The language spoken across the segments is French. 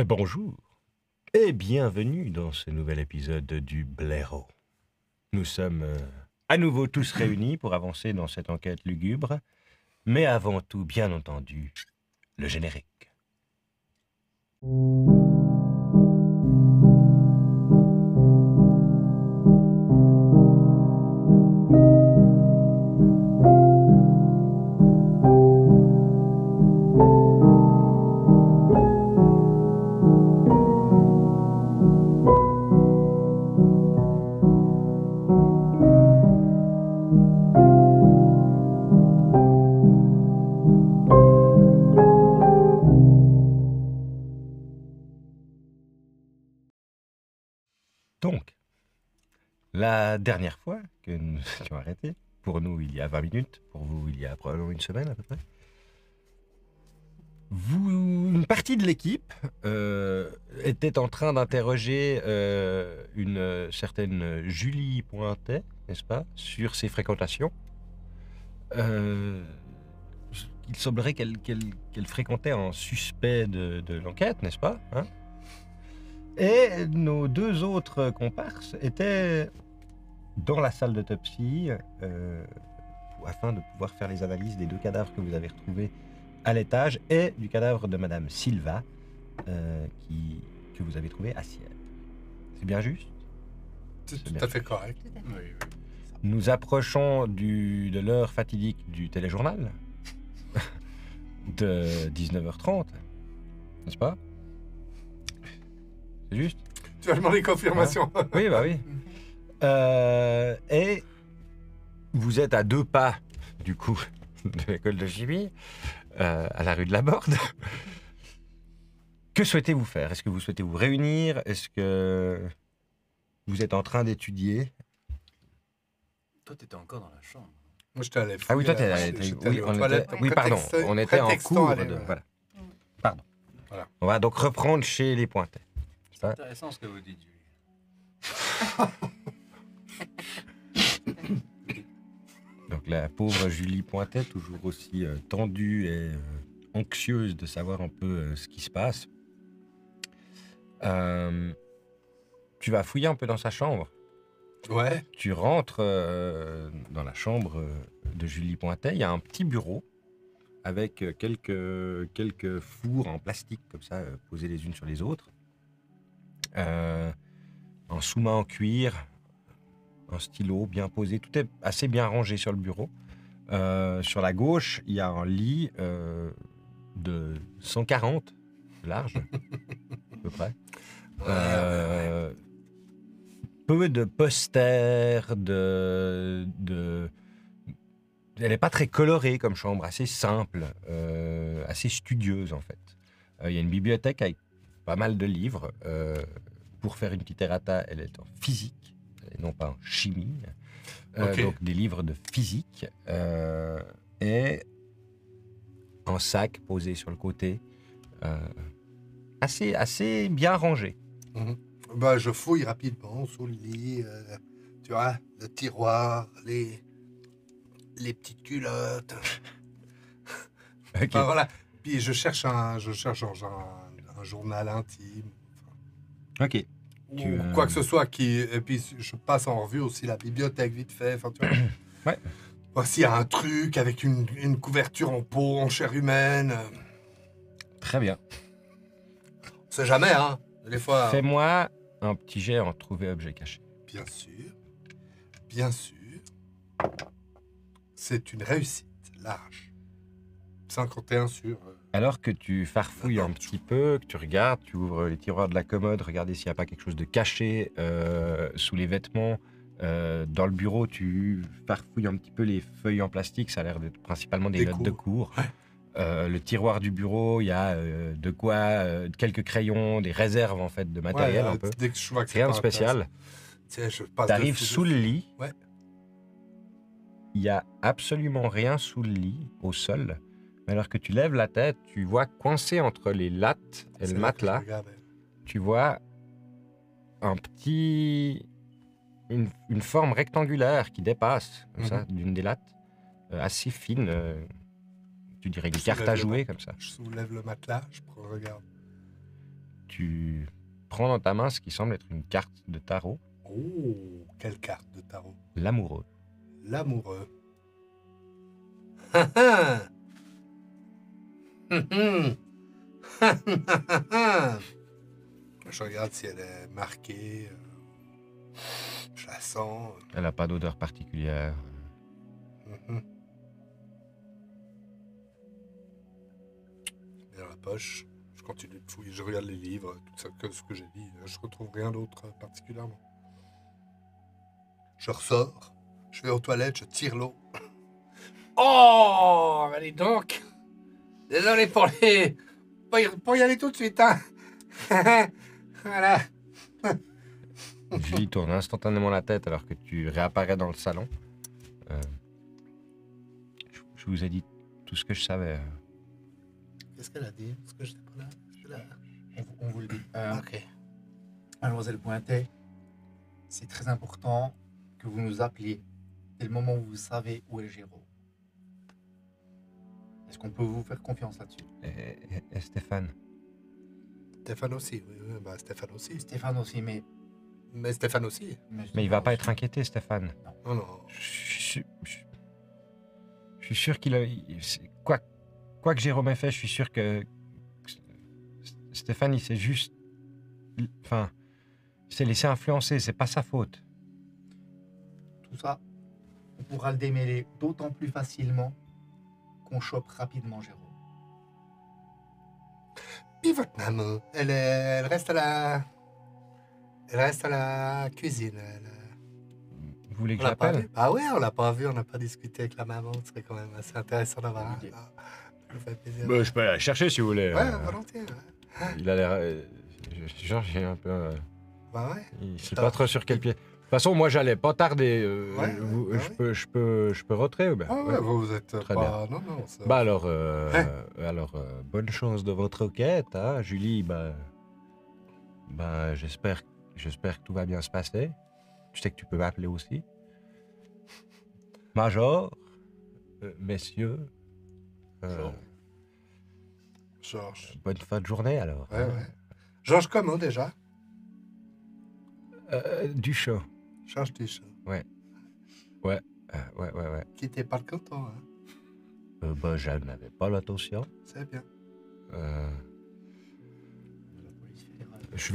Bonjour et bienvenue dans ce nouvel épisode du Blaireau. Nous sommes à nouveau tous réunis pour avancer dans cette enquête lugubre, mais avant tout, bien entendu, le générique. Donc, la dernière fois que nous étions arrêtés, pour nous il y a 20 minutes, pour vous il y a probablement une semaine à peu près, une partie de l'équipe était en train d'interroger une certaine Julie Pointet, n'est-ce pas, sur ses fréquentations. Il semblerait qu'elle fréquentait un suspect de l'enquête, n'est-ce pas, hein? Et nos deux autres comparses étaient dans la salle d'autopsie afin de pouvoir faire les analyses des deux cadavres que vous avez retrouvés à l'étage et du cadavre de Madame Silva que vous avez trouvé à Sierre. C'est bien juste? C'est tout à fait correct. Tout à fait. Oui, oui. Nous approchons de l'heure fatidique du téléjournal de 19h30, n'est-ce pas? C'est juste? Tu vas demander confirmation. Oui, bah oui. Et vous êtes à 2 pas, du coup, de l'école de chimie, à la rue de la Borde. Que souhaitez-vous faire? Est-ce que vous souhaitez vous réunir? Est-ce que vous êtes en train d'étudier? Toi, t'étais encore dans la chambre. Moi, je t'allais. Ah oui, toi, oui, pardon, on était en cours de... Voilà. Pardon. Voilà. On va donc reprendre chez les Pointet. C'est intéressant ce que vous dites, Julie. Donc la pauvre Julie Pointet, toujours aussi tendue et anxieuse de savoir un peu ce qui se passe. Tu vas fouiller un peu dans sa chambre. Ouais. Tu rentres dans la chambre de Julie Pointet. Il y a un petit bureau avec quelques fours en plastique comme ça, posés les unes sur les autres. Un sous-main en cuir, un stylo bien posé. Tout est assez bien rangé sur le bureau. Sur la gauche, il y a un lit de 140 large, à peu près. Peu de posters, elle n'est pas très colorée comme chambre, assez simple, assez studieuse en fait. Il y a une bibliothèque avec pas mal de livres. Pour faire une petite errata, elle est en physique, et non pas en chimie. Ok. Donc des livres de physique. Et un sac posé sur le côté, assez bien rangé. Bah, je fouille rapidement sous le lit. Tu vois, le tiroir, les petites culottes. Ok. Enfin, voilà. Puis je cherche un journal intime. Ok. Ou quoi que ce soit qui. Et puis je passe en revue aussi la bibliothèque vite fait. Enfin, tu vois. Ouais. Voici un truc avec une couverture en peau, en chair humaine. Très bien. On sait jamais, hein. Des fois. Fais-moi un petit jet en trouver objet caché. Bien sûr. Bien sûr. C'est une réussite large. 51 sur. Alors que tu farfouilles un petit peu, que tu regardes, tu ouvres les tiroirs de la commode, regarder s'il n'y a pas quelque chose de caché sous les vêtements. Dans le bureau, tu farfouilles un petit peu les feuilles en plastique, ça a l'air d'être principalement des notes de cours. Ouais. Le tiroir du bureau, il y a de quoi, quelques crayons, des réserves en fait de matériel un peu. Dès que je vois que c'est Rien de pas spécial. Tiens, je passe T'arrives dessus, sous le lit. Ouais. Il y a absolument rien sous le lit, au sol. Mais alors que tu lèves la tête, tu vois coincé entre les lattes et C'est le là que je matelas, regardais. tu vois une forme rectangulaire qui dépasse, comme ça, d'une des lattes, assez fine. Tu dirais une Je carte soulève à le jouer, mat- comme ça. Je soulève le matelas, je regarde. tu prends dans ta main ce qui semble être une carte de tarot. Oh, quelle carte de tarot. L'amoureux. L'amoureux. Je regarde si elle est marquée. Je la sens. Elle n'a pas d'odeur particulière. Mhm. Et dans la poche, je continue de fouiller. Je regarde les livres, tout ça, que ce que j'ai dit. Je retrouve rien d'autre particulièrement. Je ressors. Je vais aux toilettes, je tire l'eau. Oh, allez donc. Désolé pour y aller tout de suite, hein. Voilà. Julie tourne instantanément la tête alors que tu réapparais dans le salon. Je vous ai dit tout ce que je savais. Qu'est-ce qu'elle a dit? Est-ce que j'étais pas là? J'étais là. On vous le dit. Ok. Mademoiselle Pointet, c'est très important que vous nous appeliez dès le moment où vous savez où est Géraud. Est-ce qu'on peut vous faire confiance là-dessus? Et Stéphane? Stéphane aussi, oui, bah Stéphane aussi. Stéphane aussi, mais Stéphane aussi. Mais il va pas être inquiété, Stéphane. Non, non. Je suis sûr qu'il a... Quoi que Jérôme ait fait, je suis sûr que Stéphane, il s'est juste... Enfin, il s'est laissé influencer, c'est pas sa faute. tout ça, on pourra le démêler d'autant plus facilement qu'on chope rapidement Géraud. Puis votre maman, elle reste à la cuisine. Vous voulez que On l'a pas j'appelle? vue. Ah ouais, on l'a pas vu, on n'a pas discuté avec la maman. Ce serait quand même assez intéressant d'avoir. Bonne idée. Ça nous fait plaisir. Je peux aller la chercher si vous voulez. Ouais, volontiers. Ouais. Il a l'air... Georges, il est un peu... Bah ouais. Il sait pas trop sur quel pied. De toute façon, moi, j'allais pas tarder. Je peux rentrer. Ben, Ah ouais, vous êtes Très pas. Non, non. Ça... Bah alors, bonne chance de votre requête, hein, Julie. J'espère que tout va bien se passer. Je sais que tu peux m'appeler aussi. Major, messieurs, Georges. bonne fin de journée alors. Ouais, ouais. Georges comment déjà? Du chaud. Georges Duchot. Ouais. Qui était pas le content, hein? Je n'avais pas l'attention. C'est bien. Je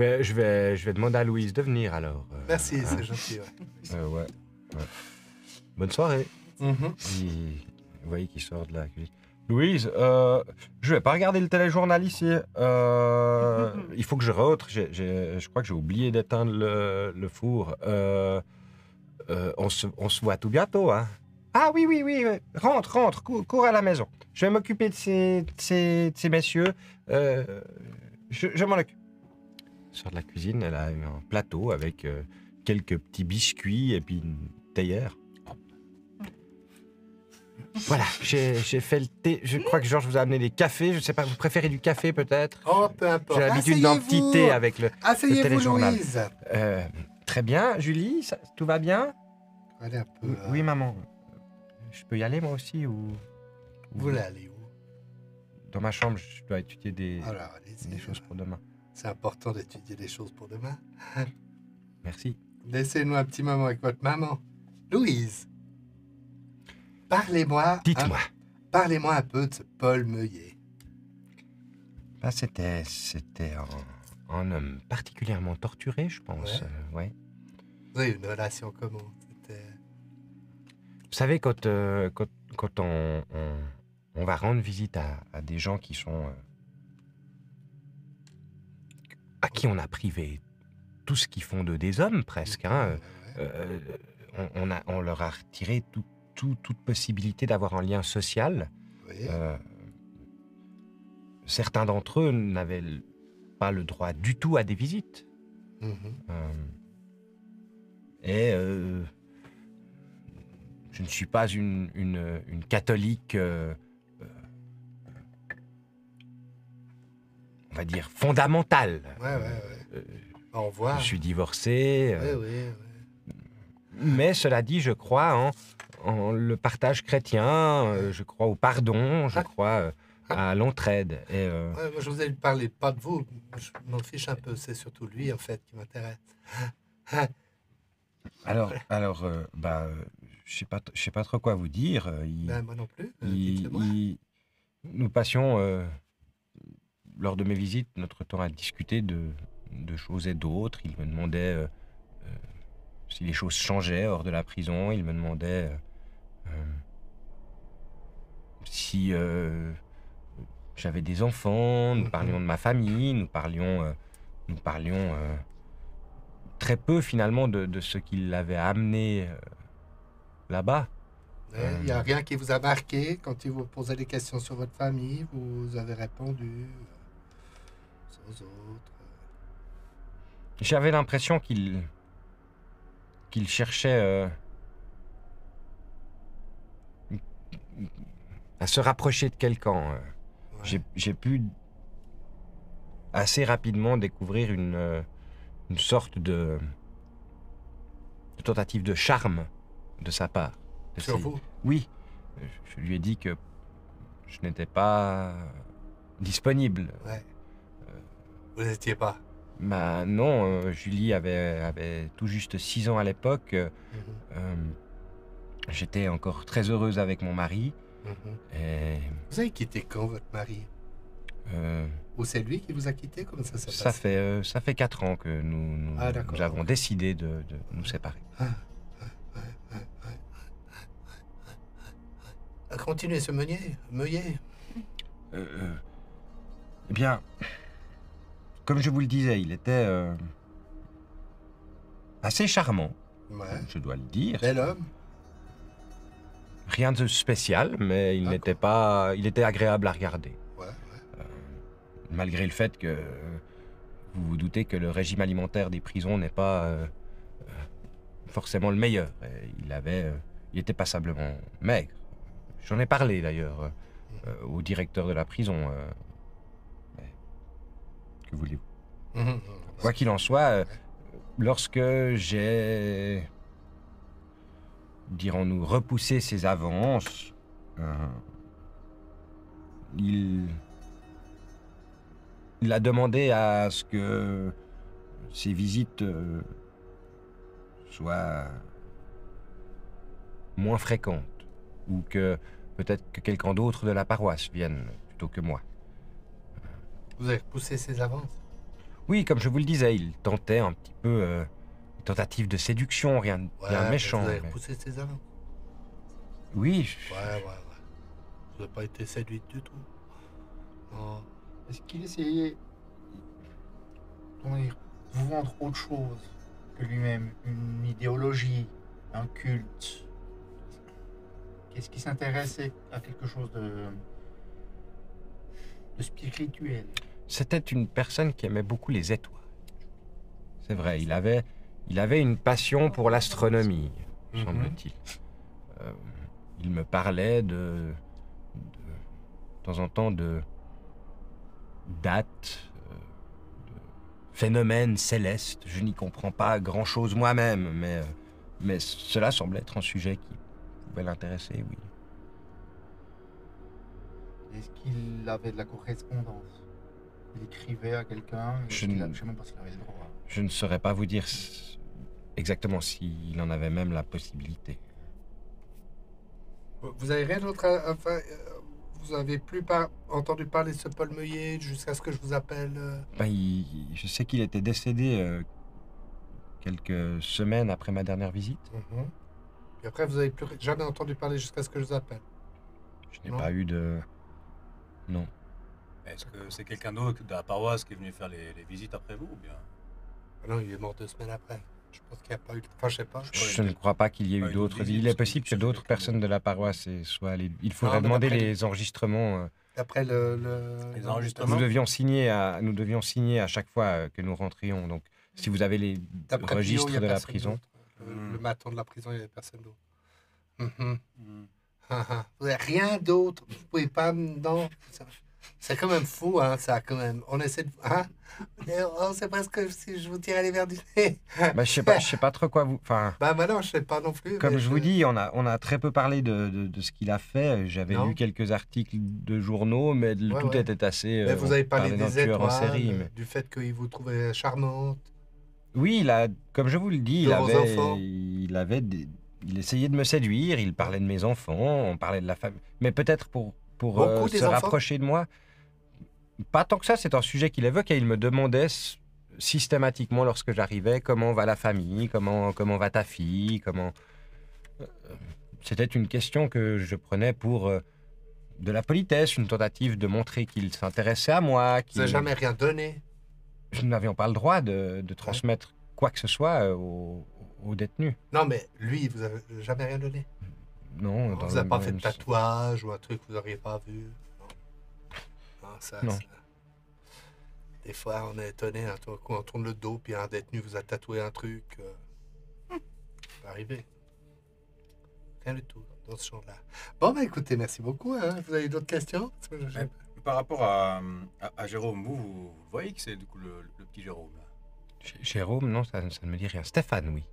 vais demander à Louise de venir alors. Merci, hein. c'est gentil, ouais. Ouais. Bonne soirée. Mhm. Vous voyez qu'il sort de la cuisine. Louise, je vais pas regarder le téléjournal ici. Il faut que je rentre. Je crois que j'ai oublié d'éteindre le four. On se voit tout bientôt, hein. Ah oui. Rentre, cours à la maison. Je vais m'occuper de ces messieurs. Je m'en occupe. Elle sort de la cuisine, elle a un plateau avec quelques petits biscuits et puis une théière. Voilà, j'ai fait le thé. Je crois que Georges vous a amené des cafés. Je sais pas, vous préférez du café peut-être? Oh, peu importe. J'ai l'habitude d'un petit thé avec le Asseyez-vous, téléjournal. Louise. Très bien, Julie, tout va bien? Allez un peu. Oui, maman. Je peux y aller moi aussi ou... Vous voulez aller où? Dans ma chambre, je dois étudier des Alors, allez-y. choses pour demain. C'est important d'étudier des choses pour demain. Merci. Laissez-nous un petit moment avec votre maman. Louise, parlez-moi. Dites-moi. Parlez-moi un peu de ce Paul Meuillet. C'était un homme particulièrement torturé, je pense. Ouais. Vous avez une relation comment? C'était... Vous savez, quand on va rendre visite à des gens qui sont... à qui on a privé tout ce qu'ils font d'eux des hommes, presque. Hein. On leur a retiré toute possibilité d'avoir un lien social. Oui. Certains d'entre eux n'avaient pas le droit du tout à des visites. Mhm. Je ne suis pas une catholique, on va dire, fondamentale. Ouais. Au revoir. Je suis divorcé. Oui. Mais cela dit, je crois en le partage chrétien, je crois au pardon, je crois à l'entraide. Et, Ouais, moi, je vous ai parlé pas de vous. Je m'en fiche un peu. C'est surtout lui, en fait, qui m'intéresse. je sais pas trop quoi vous dire. Ben, moi non plus. Dites-le-moi. Nous passions, lors de mes visites, notre temps à discuter de choses et d'autres. Il me demandait si les choses changeaient hors de la prison. Il me demandait si j'avais des enfants. Nous parlions de ma famille. Nous parlions très peu finalement de ce qui l'avait amené là-bas. Il n'y a rien qui vous a marqué quand il vous posait des questions sur votre famille. Vous avez répondu sans autres. J'avais l'impression qu'il cherchait à se rapprocher de quelqu'un. Ouais. J'ai pu assez rapidement découvrir une sorte de tentative de charme de sa part. Sur vous? Oui. Je lui ai dit que je n'étais pas disponible. Ouais. Vous n'étiez pas. Bah non, Julie avait tout juste 6 ans à l'époque. J'étais encore très heureuse avec mon mari. Et, Vous avez quitté quand votre mari? Ou c'est lui qui vous a quitté? Comment ça s'est passé? ça fait 4 ans que nous avons décidé de nous séparer. Continuez ce meuiller. Eh bien, comme je vous le disais, il était assez charmant, Ouais. je dois le dire. Bel homme. Rien de spécial, mais il était agréable à regarder. Ouais. Malgré le fait que vous vous doutez que le régime alimentaire des prisons n'est pas forcément le meilleur. Et il était passablement maigre. J'en ai parlé d'ailleurs au directeur de la prison. Mais que voulez-vous? Quoi qu'il en soit, lorsque j'ai, dirons-nous, repoussé ses avances, il a demandé à ce que ses visites soient moins fréquentes, ou que peut-être que quelqu'un d'autre de la paroisse vienne plutôt que moi. Vous avez repoussé ses avances? Oui, comme je vous le disais, il tentait un petit peu une tentative de séduction, rien de méchant. Vous avez mais- repoussé ses avances? Oui, Ouais. Vous n'avez pas été séduite du tout? Non. Est-ce qu'il essayait comment dire, de vous vendre autre chose que lui-même, une idéologie, un culte? Qu'est-ce qui s'intéressait à quelque chose de spirituel? c'était une personne qui aimait beaucoup les étoiles. C'est vrai, il avait une passion pour l'astronomie, semble-t-il. Il me parlait de temps en temps de dates, de phénomènes célestes. Je n'y comprends pas grand-chose moi-même, mais cela semblait être un sujet qui pouvait l'intéresser, oui. Est-ce qu'il avait de la correspondance? Il écrivait à quelqu'un? Je Je ne- ne sais même pas s'il avait le droit. Je ne saurais pas vous dire exactement s'il en avait même la possibilité. Vous avez rien d'autre vous avez plus entendu parler de ce Paul Meuillet jusqu'à ce que je vous appelle? Ben, je sais qu'il était décédé quelques semaines après ma dernière visite. Puis après, vous avez plus jamais entendu parler jusqu'à ce que je vous appelle? Je n'ai Non. pas eu de... Non. Est-ce que c'est quelqu'un d'autre de la paroisse qui est venu faire les visites après vous ou bien? Ah non, il est mort 2 semaines après. Je pense qu'il n'y a pas eu... Enfin, je sais pas. Je ne crois pas qu'il y ait pas eu une d'autres... visite, Il est parce que possible que quelque chose d'autres avec personnes le- de la paroisse soient allées... Il faudrait mais demander d'après les enregistrements. D'après Les enregistrements? Nous devions signer à chaque fois que nous rentrions. Donc, si vous avez les D'après Pio, il registres y a de la personne prison... d'autre. Le maton de la prison, il n'y avait personne d'autre. Hmm. Vous n'avez rien d'autre. Vous pouvez pas... Non. C'est quand même fou, hein, ça, quand même. On essaie de... Hein? Oh, c'est presque si je vous tirais les verres du nez. Bah, je sais pas trop quoi vous... Enfin, Bah, non, je sais pas non plus. comme mais je vous dis, on a très peu parlé de ce qu'il a fait. J'avais Non. lu quelques articles de journaux, mais Ouais, tout ouais. était assez... Mais vous on avez parlé parlait d'un des tueur en étoiles, série, mais... du fait qu'il vous trouvait charmante. Oui, comme je vous le dis, De vos enfants. il essayait de me séduire, il parlait de mes enfants, on parlait de la famille. Mais peut-être pour Beaucoup des se enfants rapprocher de moi. Pas tant que ça, c'est un sujet qu'il évoque et il me demandait systématiquement lorsque j'arrivais comment va la famille, comment va ta fille, comment... C'était une question que je prenais pour de la politesse, une tentative de montrer qu'il s'intéressait à moi. Vous n'avez jamais rien donné. Nous n'avions pas le droit de transmettre quoi que ce soit aux détenus. Non, mais lui, vous avez jamais rien donné. Non, On vous a pas fait de tatouage ou un truc que vous n'auriez pas vu. Non. Non, ça, Non. ça- Des fois, on est étonné, hein, quand on tourne le dos, puis un détenu vous a tatoué un truc. Ça peut arriver. Rien du tout dans ce genre-là. Bon, bah écoutez, merci beaucoup. Hein. Vous avez d'autres questions? Parce que Mais par rapport à Jérôme, vous voyez que c'est du coup le petit Jérôme là. Jérôme, non, ça ne me dit rien. Stéphane, oui.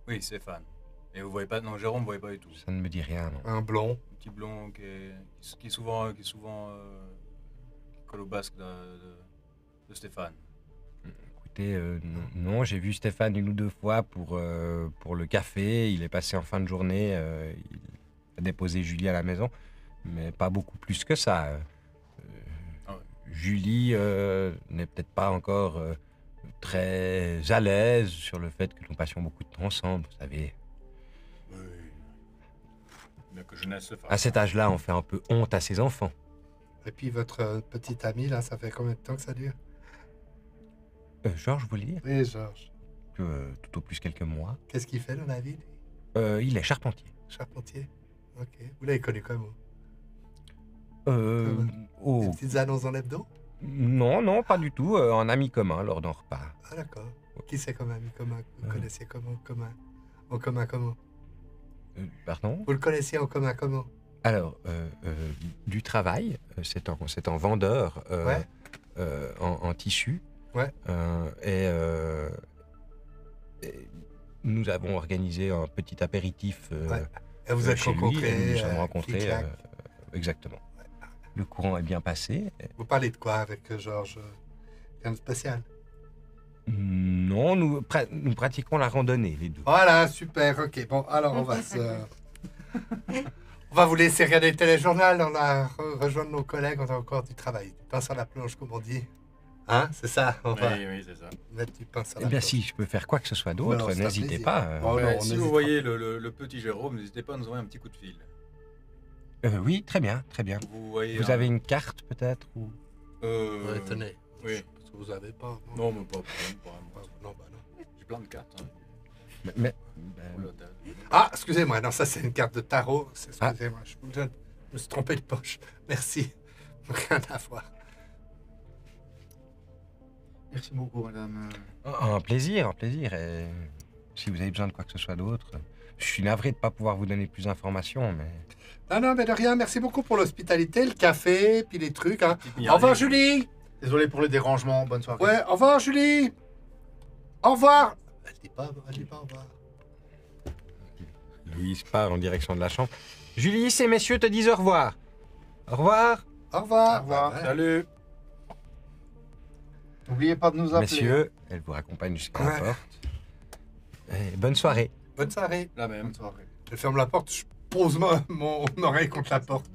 Oui, Stéphane. Et vous voyez pas, non, Jérôme, vous voyez pas du tout. Ça ne me dit rien, non. Un blond. Un petit blond qui est souvent qui colle au basque de Stéphane. Écoutez, non, j'ai vu Stéphane une ou deux fois pour le café. Il est passé en fin de journée. Il a déposé Julie à la maison. Mais pas beaucoup plus que ça. Ah ouais. Julie n'est peut-être pas encore très à l'aise sur le fait que nous passions beaucoup de temps ensemble, vous savez. Oui. Bien que jeunesse se fasse. À cet âge-là, on fait un peu honte à ses enfants. Et puis votre petit ami, là, ça fait combien de temps que ça dure? Georges, vous voulez dire Oui, Georges. tout au plus quelques mois. Qu'est-ce qu'il fait dans la vie, Il est charpentier. charpentier? Ok. Vous l'avez connu comment? Oh, Des petites annonces en hebdo? non, pas du tout. Un ami commun lors d'un repas. Ah, d'accord. Qui c'est comme ami commun? Vous le Euh. connaissiez comment? Commun? En commun comment? Pardon. Vous le connaissiez en commun comment? Alors, du travail, c'est un vendeur Ouais. en tissu. Ouais. Et nous avons organisé un petit apéritif Ouais. Et vous êtes chez lui, rencontrés? et nous nous sommes rencontrés. clic-clac. Exactement. Le courant est bien passé. Vous parlez de quoi avec Georges? Rien de spécial? Non, nous pratiquons la randonnée, les deux. Voilà, super, ok. Bon, alors on va se... On va vous laisser regarder le téléjournal, on a rejoindre nos collègues, on a encore du travail. Du pain sur la planche, comme on dit. Hein, c'est ça, on va Oui, c'est ça. mettre du pain sur Eh la bien, planche. si je peux faire quoi que ce soit Alors, d'autre, c'est un n'hésitez plaisir. pas. Bon, non, on Si hésitera vous voyez le petit Jérôme, n'hésitez pas à nous envoyer un petit coup de fil. Oui, très bien, très bien. Vous voyez. Vous avez une carte peut-être ou... Ouais, tenez. Oui. Parce que vous avez pas. Non, mais pas Ah, non, bah non. J'ai plein de cartes. Hein. Mais, Pour l'hôtel. Ah, excusez-moi, non, ça c'est une carte de tarot. Excusez-moi, je me suis trompé de poche. Merci. Rien à voir. Merci beaucoup, madame. un plaisir, un plaisir. Et si vous avez besoin de quoi que ce soit d'autre, je suis navré de ne pas pouvoir vous donner plus d'informations, mais... Non, mais de rien. Merci beaucoup pour l'hospitalité, le café, puis les trucs. Hein. Petite Au revoir, mignonnerie. Julie. Désolé pour le dérangement, bonne soirée. Ouais, au revoir, Julie. Au revoir. Elle dit pas au revoir. Louise part en direction de la chambre. Julie, ces messieurs te disent au revoir. Au revoir. Au revoir. Au revoir. Ouais. Salut. N'oubliez pas de nous appeler. Messieurs, elle vous raccompagne jusqu'à la Ouais. porte. Et bonne soirée. Bonne soirée. La même. Bonne soirée. Je ferme la porte, je pose mon oreille contre la porte.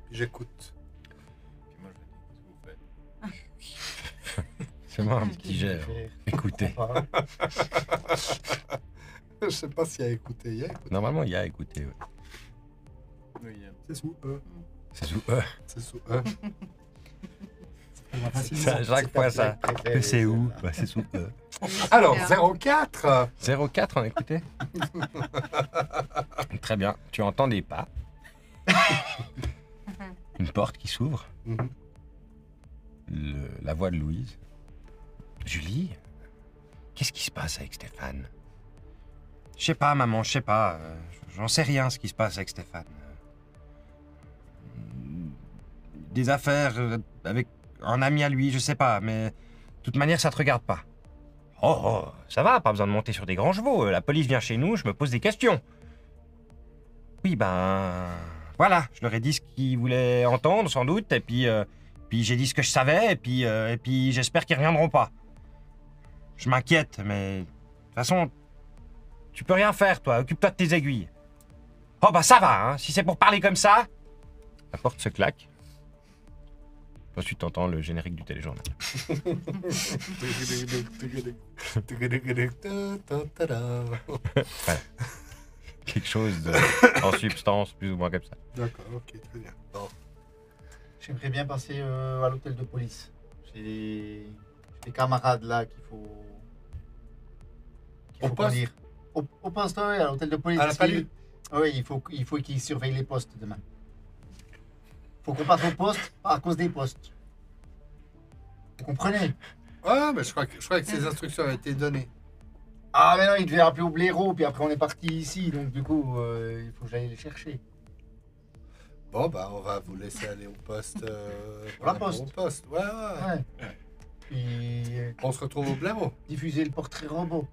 Puis j'écoute. Puis moi, je vais dire ce que vous faites. C'est moi un petit jet. Écoutez. Je sais pas s'il a écouté hier. Normalement, il y a écouté. Ouais. Oui, C'est sous E. C'est sous C'est sous E. C'est à chaque fois ça. Que c'est où Bah, c'est sous Alors, 04. 04, on a écouté. Très bien. Tu entends des pas. Une porte qui s'ouvre. Mhm. La voix de Louise. Julie, qu'est-ce qui se passe avec Stéphane? Je sais pas, maman, je sais pas. J'en sais rien ce qui se passe avec Stéphane. des affaires avec un ami à lui, je sais pas, mais de toute manière, ça te regarde pas. Oh, ça va, pas besoin de monter sur des grands chevaux. La police vient chez nous, je me pose des questions. Oui, ben... Voilà, je leur ai dit ce qu'ils voulaient entendre, sans doute, et puis j'ai dit ce que je savais, et puis j'espère qu'ils reviendront pas. Je m'inquiète, mais... De toute façon, tu peux rien faire, toi. Occupe-toi de tes aiguilles. Oh, bah ça va, hein. Si c'est pour parler comme ça... La porte se claque. Ensuite, t'entends le générique du téléjournal. Voilà. Quelque chose en substance, plus ou moins comme ça. D'accord, ok, très bien. Bon. J'aimerais bien passer à l'hôtel de police. J'ai des camarades là qu'il faut Au poste prévenir. Au poste, oui, à l'hôtel de police. À la parce Palue. Oui, il faut qu'ils surveillent les postes demain. Faut qu'on passe au poste à cause des postes. Vous comprenez? Ah, mais je crois que ces instructions avaient été données. Ah, mais non, il devait appeler au blaireau, puis après on est parti ici, donc du coup, il faut que j'aille les chercher. Bon, bah, on va vous laisser aller au poste. Pour la par rapport poste. Au poste, ouais. Ouais. Puis On se retrouve au blaireau. diffuser le portrait robot.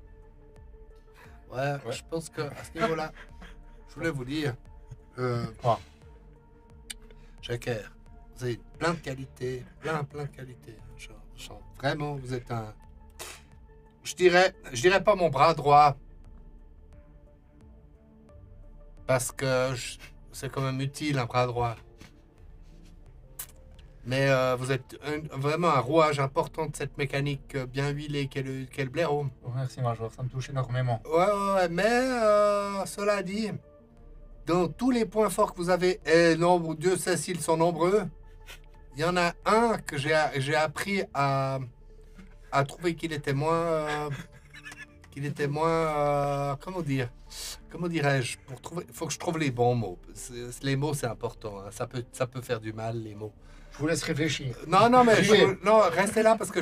Ouais, je pense qu'à ce niveau-là, je voulais vous dire. Quoi? Jacquer, vous avez plein de qualités, plein de qualités. Genre, vraiment, vous êtes un. Je dirais pas mon bras droit. Parce que c'est quand même utile, un bras droit. Mais vous êtes vraiment un rouage important de cette mécanique bien huilée qu'est le blaireau. Oh, merci, Major, ça me touche énormément. Ouais, mais cela dit, dans tous les points forts que vous avez, et Dieu sait s'ils sont nombreux, il y en a un que j'ai appris à trouver qu'il était moins... comment dirais-je, pour trouver, il faut que je trouve les bons mots. Les mots, c'est important. Hein. Ça peut faire du mal, les mots. Je vous laisse réfléchir. Non, mais non, restez là parce que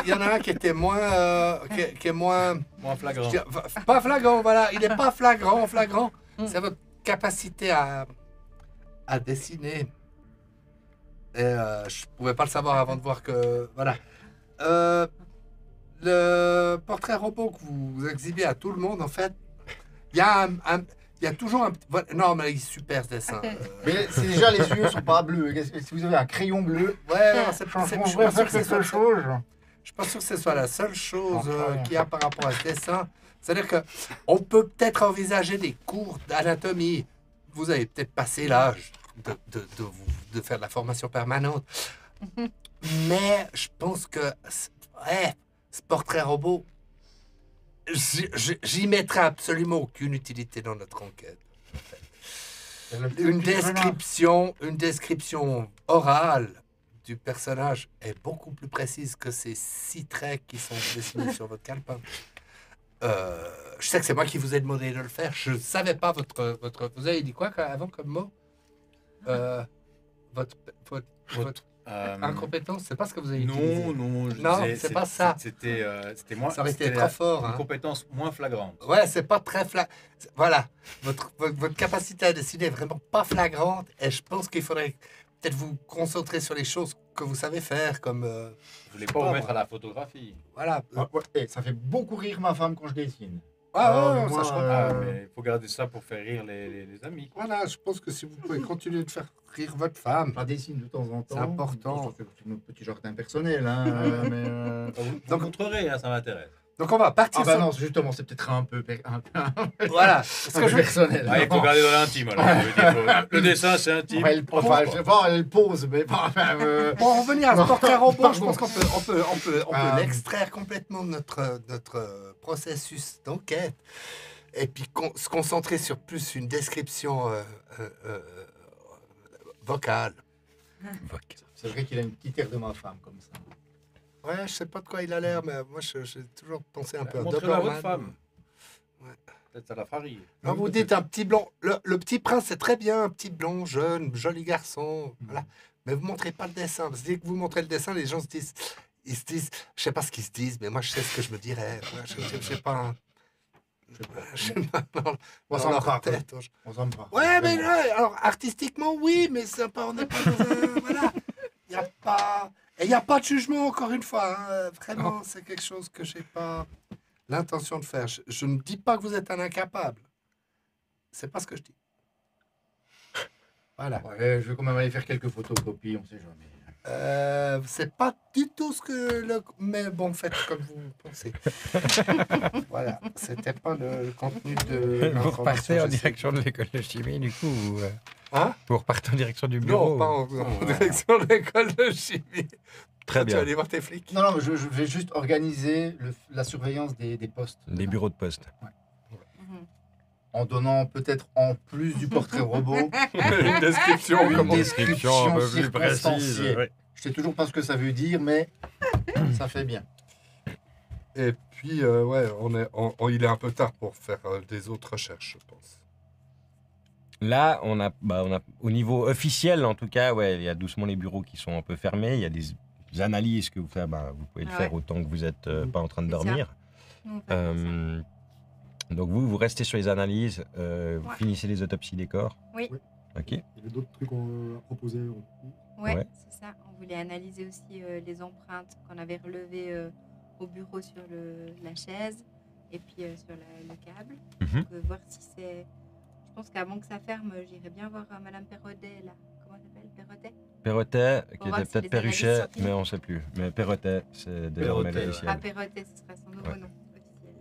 il y en a un qui était moins, qui est moins, Moins flagrant. pas flagrant. Voilà, il n'est pas flagrant. C'est votre capacité à dessiner. Et je pouvais pas le savoir avant de voir que voilà. Le portrait robot que vous exhibez à tout le monde, en fait, il y a toujours un petit... Non, mais il est super ce dessin. Mais c'est déjà les yeux sont pas bleus. Si vous avez un crayon bleu, Ouais, non, je on suis pourrait pas sûr faire que ce quelque soit... chose. Je suis pas sûr que ce soit la seule chose Enfin. qu'il y a par rapport à ce dessin. C'est-à-dire que on peut peut-être envisager des cours d'anatomie. Vous avez peut-être passé l'âge de faire de la formation permanente. Mais je pense que ce portrait robot, j'y mettrai absolument aucune utilité dans notre enquête. Une description orale du personnage est beaucoup plus précise que ces 6 traits qui sont dessinés sur votre calepin. Je sais que c'est moi qui vous ai demandé de le faire. Je ne savais pas votre... Vous avez dit quoi avant comme mot? Votre incompétence, c'est pas ce que vous avez utilisé. Non, c'est pas ça. C'était moins. Ça aurait été c'était trop fort. Une Hein. compétence moins flagrante. Ouais, c'est pas très Voilà, votre capacité à dessiner est vraiment pas flagrante et je pense qu'il faudrait peut-être vous concentrer sur les choses que vous savez faire, comme... Je voulais pas vous mettre à la photographie. Voilà. Ça fait beaucoup rire ma femme quand je dessine. Ah, moi, ça, je comprends. Mais il faut garder ça pour faire rire les amis. Voilà, je pense que si vous pouvez continuer de faire rire votre femme... Je dessine de temps en temps. C'est important. C'est mon petit jardin personnel. Hein, Vous montrerez, hein, ça m'intéresse. Donc on va partir Ah bah sur... non, justement, c'est peut-être un peu Voilà. Ce que je... personnel. Ah, il faut garder dans l'intime. alors. Le dessin, c'est intime. Enfin, je sais pas, elle pose, mais pas... Pour en revenir à ce portrait robot, je Pardon. pense qu'on peut Ah. l'extraire complètement de notre processus d'enquête et puis se concentrer sur plus une description vocale. C'est vrai qu'il a une petite air de ma femme, comme ça. Ouais, je sais pas de quoi il a l'air, mais moi j'ai toujours pensé un peu à Montrez-le à votre Doberman. femme. Ouais. Peut-être ça la fera rire. Non, vous dites un petit blond. Le petit prince, c'est très bien, un petit blond, jeune, joli garçon. Voilà. Mais vous montrez pas le dessin. Parce que dès que vous montrez le dessin, les gens se disent... Ils se disent... Je sais pas ce qu'ils se disent, mais moi, je sais ce que je me dirais. Ouais, je sais pas... Je sais pas. Je sais pas, dans On dans s'en leur parle. tête. On s'en parle. Ouais, mais alors artistiquement, oui, mais c'est pas, on n'est pas dans un. Voilà. Il n'y a pas. Et il n'y a pas de jugement, encore une fois. Hein. Vraiment, c'est quelque chose que j'ai pas l'intention de faire. Je ne dis pas que vous êtes un incapable. C'est pas ce que je dis. Voilà. Ouais, je vais quand même aller faire quelques photocopies, on sait jamais. C'est pas du tout ce que le. Mais bon, faites comme vous pensez. Voilà. C'était pas le contenu de. Vous l'information, repartez en j'essaie. direction de l'école de chimie, du coup ou, Hein? vous repartez en direction du bureau Non, pas en direction de l'école de chimie. Très Tu vas bien. aller voir tes flics. Non, non, mais je vais juste organiser la surveillance des postes. Les bureaux de poste. Mhm. En donnant peut-être en plus du portrait robot, Une description, Une comment. description un peu plus précise. précise. Je sais toujours pas ce que ça veut dire, mais ça fait bien. Et puis, ouais, il est un peu tard pour faire des autres recherches, je pense. Là, on a, au niveau officiel, en tout cas, ouais, il y a doucement les bureaux qui sont un peu fermés. Il y a des analyses que vous faites, vous pouvez le Ah faire ouais. autant que vous n'êtes pas en train de C'est ça. dormir. Nous, on fait comme ça. Donc vous restez sur les analyses, vous Ouais. finissez les autopsies des corps. Oui. Ok. Il y avait d'autres trucs à proposer. Ouais, Ouais. c'est ça. On voulait analyser aussi les empreintes qu'on avait relevées au bureau sur la chaise et puis sur le câble. Mhm. Donc, voir si c'est. Je pense qu'avant que ça ferme, j'irais bien voir Madame Perrotet là. Comment elle s'appelle Perrotet Perrotet, Pour qui voir était si peut-être les Perruchet, analyses sont mais on ne sait plus. Mais Perrotet, c'est désormais Perrotet, l'officiel. Ah, Perrotet, ce sera son nouveau Ouais. nom officiel.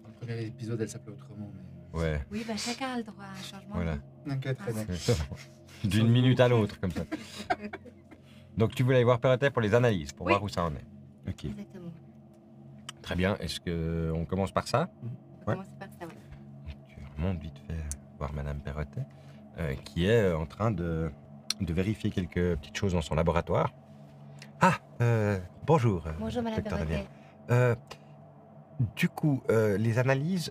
Dans le premier épisode, elle s'appelait autrement, mais. Ouais, Oui, bah, chacun a le droit à un changement. voilà. de vie. T'inquiète, René. D'une minute à l'autre, comme ça. Donc tu voulais aller voir Perrotet pour les analyses, pour Oui. voir où ça en est. Ok, Exactement. très bien. Est-ce qu'on commence par ça? On Ouais. commence par ça, ouais. Tu remontes vite fait voir Madame Perrotet, qui est en train de vérifier quelques petites choses dans son laboratoire. Ah, bonjour. Bonjour, Madame docteur Perrotet. Daniel. Du coup, les analyses,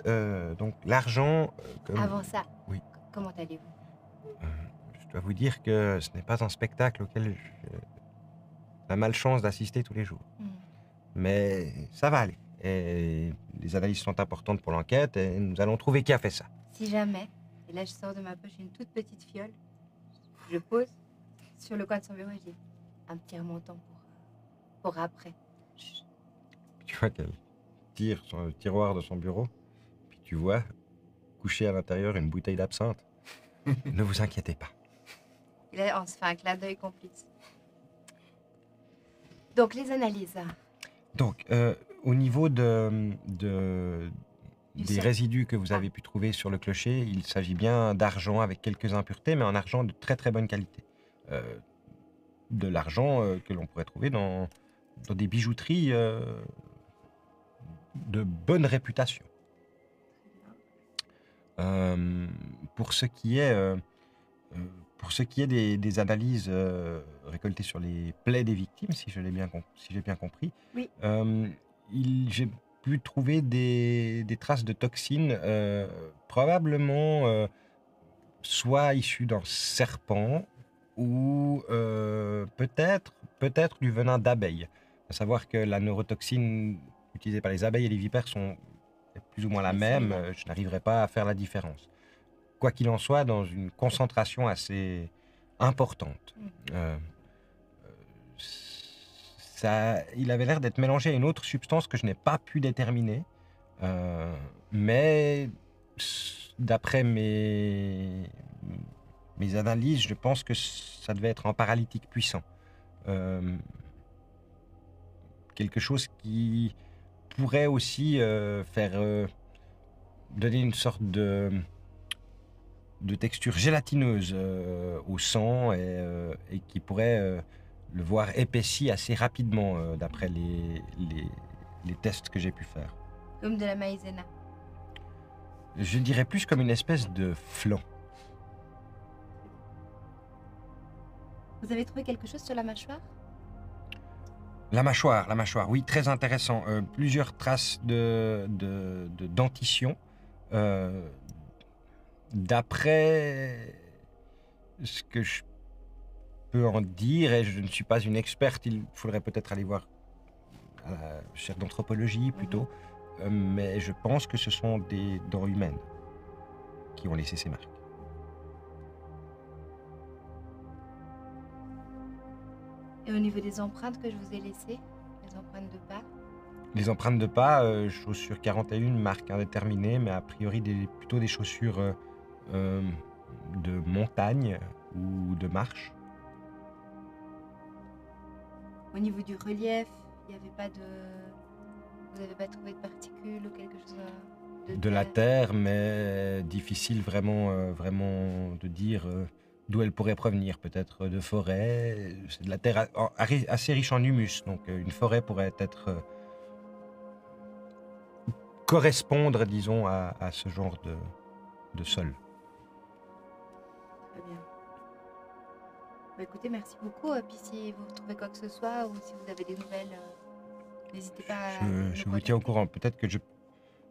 donc l'argent... comme- Avant ça, Oui. comment allez-vous je dois vous dire que ce n'est pas un spectacle auquel j'ai la malchance d'assister tous les jours. Hmm. Mais ça va aller. Et les analyses sont importantes pour l'enquête et nous allons trouver qui a fait ça. Si jamais, et là je sors de ma poche une toute petite fiole, je pose sur le coin de son bureau et je dis un petit remontant pour après. Chut. Tu vois qu'elle tire sur le tiroir de son bureau, puis tu vois coucher à l'intérieur une bouteille d'absinthe. Ne vous inquiétez pas. Et là on se fait un clin d'œil complice. Donc les analyses. Donc, au niveau des sang. résidus que vous avez pu trouver sur le clocher, il s'agit bien d'argent avec quelques impuretés, mais un argent de très très bonne qualité. De l'argent que l'on pourrait trouver dans des bijouteries de bonne réputation. Pour ce qui est des analyses récoltées sur les plaies des victimes, si j'ai bien compris, Oui. J'ai pu trouver des traces de toxines, probablement soit issues d'un serpent ou peut-être du venin d'abeille. À savoir que la neurotoxine utilisée par les abeilles et les vipères sont plus ou moins la Oui, même. similaires. Je n'arriverai pas à faire la différence. Quoi qu'il en soit, dans une concentration assez importante. Il avait l'air d'être mélangé à une autre substance que je n'ai pas pu déterminer. Mais d'après mes analyses, je pense que ça devait être un paralytique puissant. Quelque chose qui pourrait aussi faire donner une sorte de texture gélatineuse au sang et qui pourrait le voir épaissi assez rapidement d'après les tests que j'ai pu faire. Comme de la maïzena. Je dirais plus comme une espèce de flan. Vous avez trouvé quelque chose sur la mâchoire? La mâchoire, oui, très intéressant. Plusieurs traces de dentition. D'après ce que je peux en dire, et je ne suis pas une experte, il faudrait peut-être aller voir à la chaire d'anthropologie plutôt. mais je pense que ce sont des dents humaines qui ont laissé ces marques. Et au niveau des empreintes que je vous ai laissées, les empreintes de pas, Les empreintes de pas, chaussures 41, marque indéterminée, mais a priori plutôt des chaussures de montagne ou de marche. au niveau du relief, il n'y avait pas de... Vous n'avez pas trouvé de particules ou quelque chose De la terre, mais difficile vraiment de dire d'où elle pourrait provenir. Peut-être de forêt. C'est de la terre assez riche en humus, donc une forêt pourrait être correspondre, disons, à ce genre de sol. Très bien. Bah, écoutez, merci beaucoup. Puis si vous retrouvez quoi que ce soit ou si vous avez des nouvelles, n'hésitez pas à Je nous vous tiens au contacter. courant. Peut-être que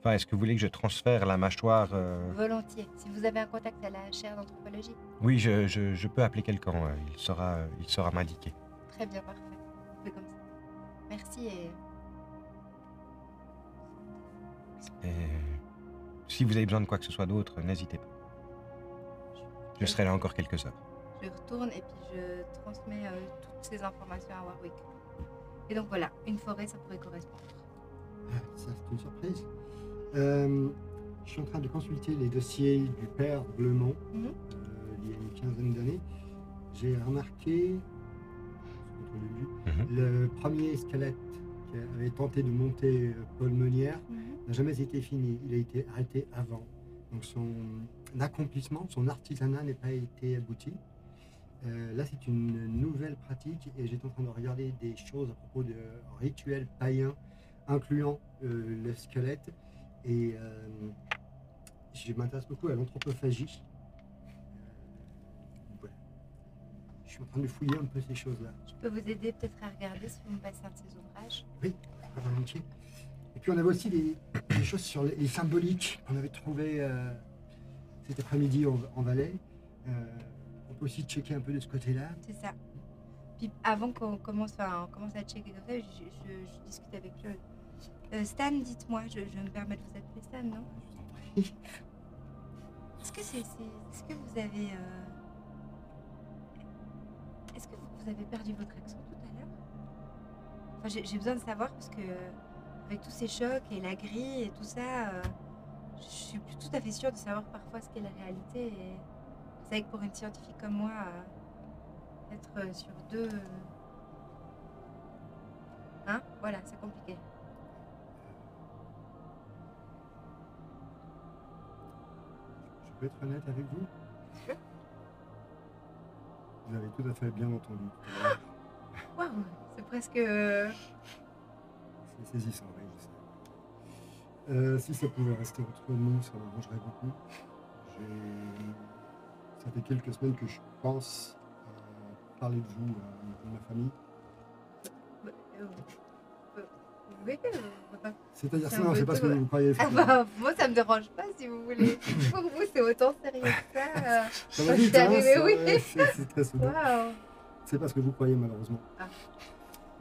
Enfin, est-ce que vous voulez que je transfère la mâchoire Volontiers. Si vous avez un contact à la chaire d'anthropologie. Oui, je peux appeler quelqu'un. Il saura m'indiquer. Très bien, parfait. Vous pouvez comme ça. Merci et... Et si vous avez besoin de quoi que ce soit d'autre, n'hésitez pas. Je serai là encore quelques heures. Je retourne et puis je transmets toutes ces informations à Warwick. Et donc voilà, une forêt, ça pourrait correspondre. Ah, ça, c'est une surprise. Je suis en train de consulter les dossiers du père Blemont, Mhm. Il y a une quinzaine d'années. J'ai remarqué, contre le but, Mhm. le premier squelette qui avait tenté de monter Paul Meunière n'a jamais été fini. Il a été arrêté avant. Donc son accomplissement, son artisanat n'a pas été abouti. Là, c'est une nouvelle pratique et j'étais en train de regarder des choses à propos de rituels païens, incluant le squelette. Et je m'intéresse beaucoup à l'anthropophagie. Voilà. Je suis en train de fouiller un peu ces choses-là. Je peux vous aider peut-être à regarder si vous me passez un de ces ouvrages. Oui, volontiers. Et puis on avait aussi des choses sur les symboliques qu'on avait trouvées cet après-midi en Valais. On peut aussi checker un peu de ce côté-là. C'est ça. Puis avant qu'on commence, on commence à checker comme ça, je discute avec Claude. Stan, dites-moi, je me permets de vous appeler Stan, non? Je vous en prie. Est-ce que vous avez... Est-ce que vous avez perdu votre accent tout à l'heure? Enfin, j'ai besoin de savoir parce que avec tous ces chocs et la grille et tout ça, je suis plus tout à fait sûre de savoir parfois ce qu'est la réalité. Et vous savez que pour une scientifique comme moi, être sur deux... Hein? Voilà, c'est compliqué. Je peux être honnête avec vous? Sûr. Vous avez tout à fait bien entendu. Waouh, c'est presque... C'est saisissant, oui, je sais. Si ça pouvait rester entre nous, ça m'arrangerait beaucoup. Ça fait quelques semaines que je pense parler de vous à ma famille. Vous voulez que... C'est-à-dire C'est ça, un non, peu c'est parce que tout. vous croyez. Ah bah, moi ça me dérange pas si vous voulez. Pour vous c'est autant sérieux que ça. Ça va je vite, suis hein, arrivée, ça, oui. ouais, c'est très soudain. Waouh. C'est parce que vous croyez malheureusement. Ah.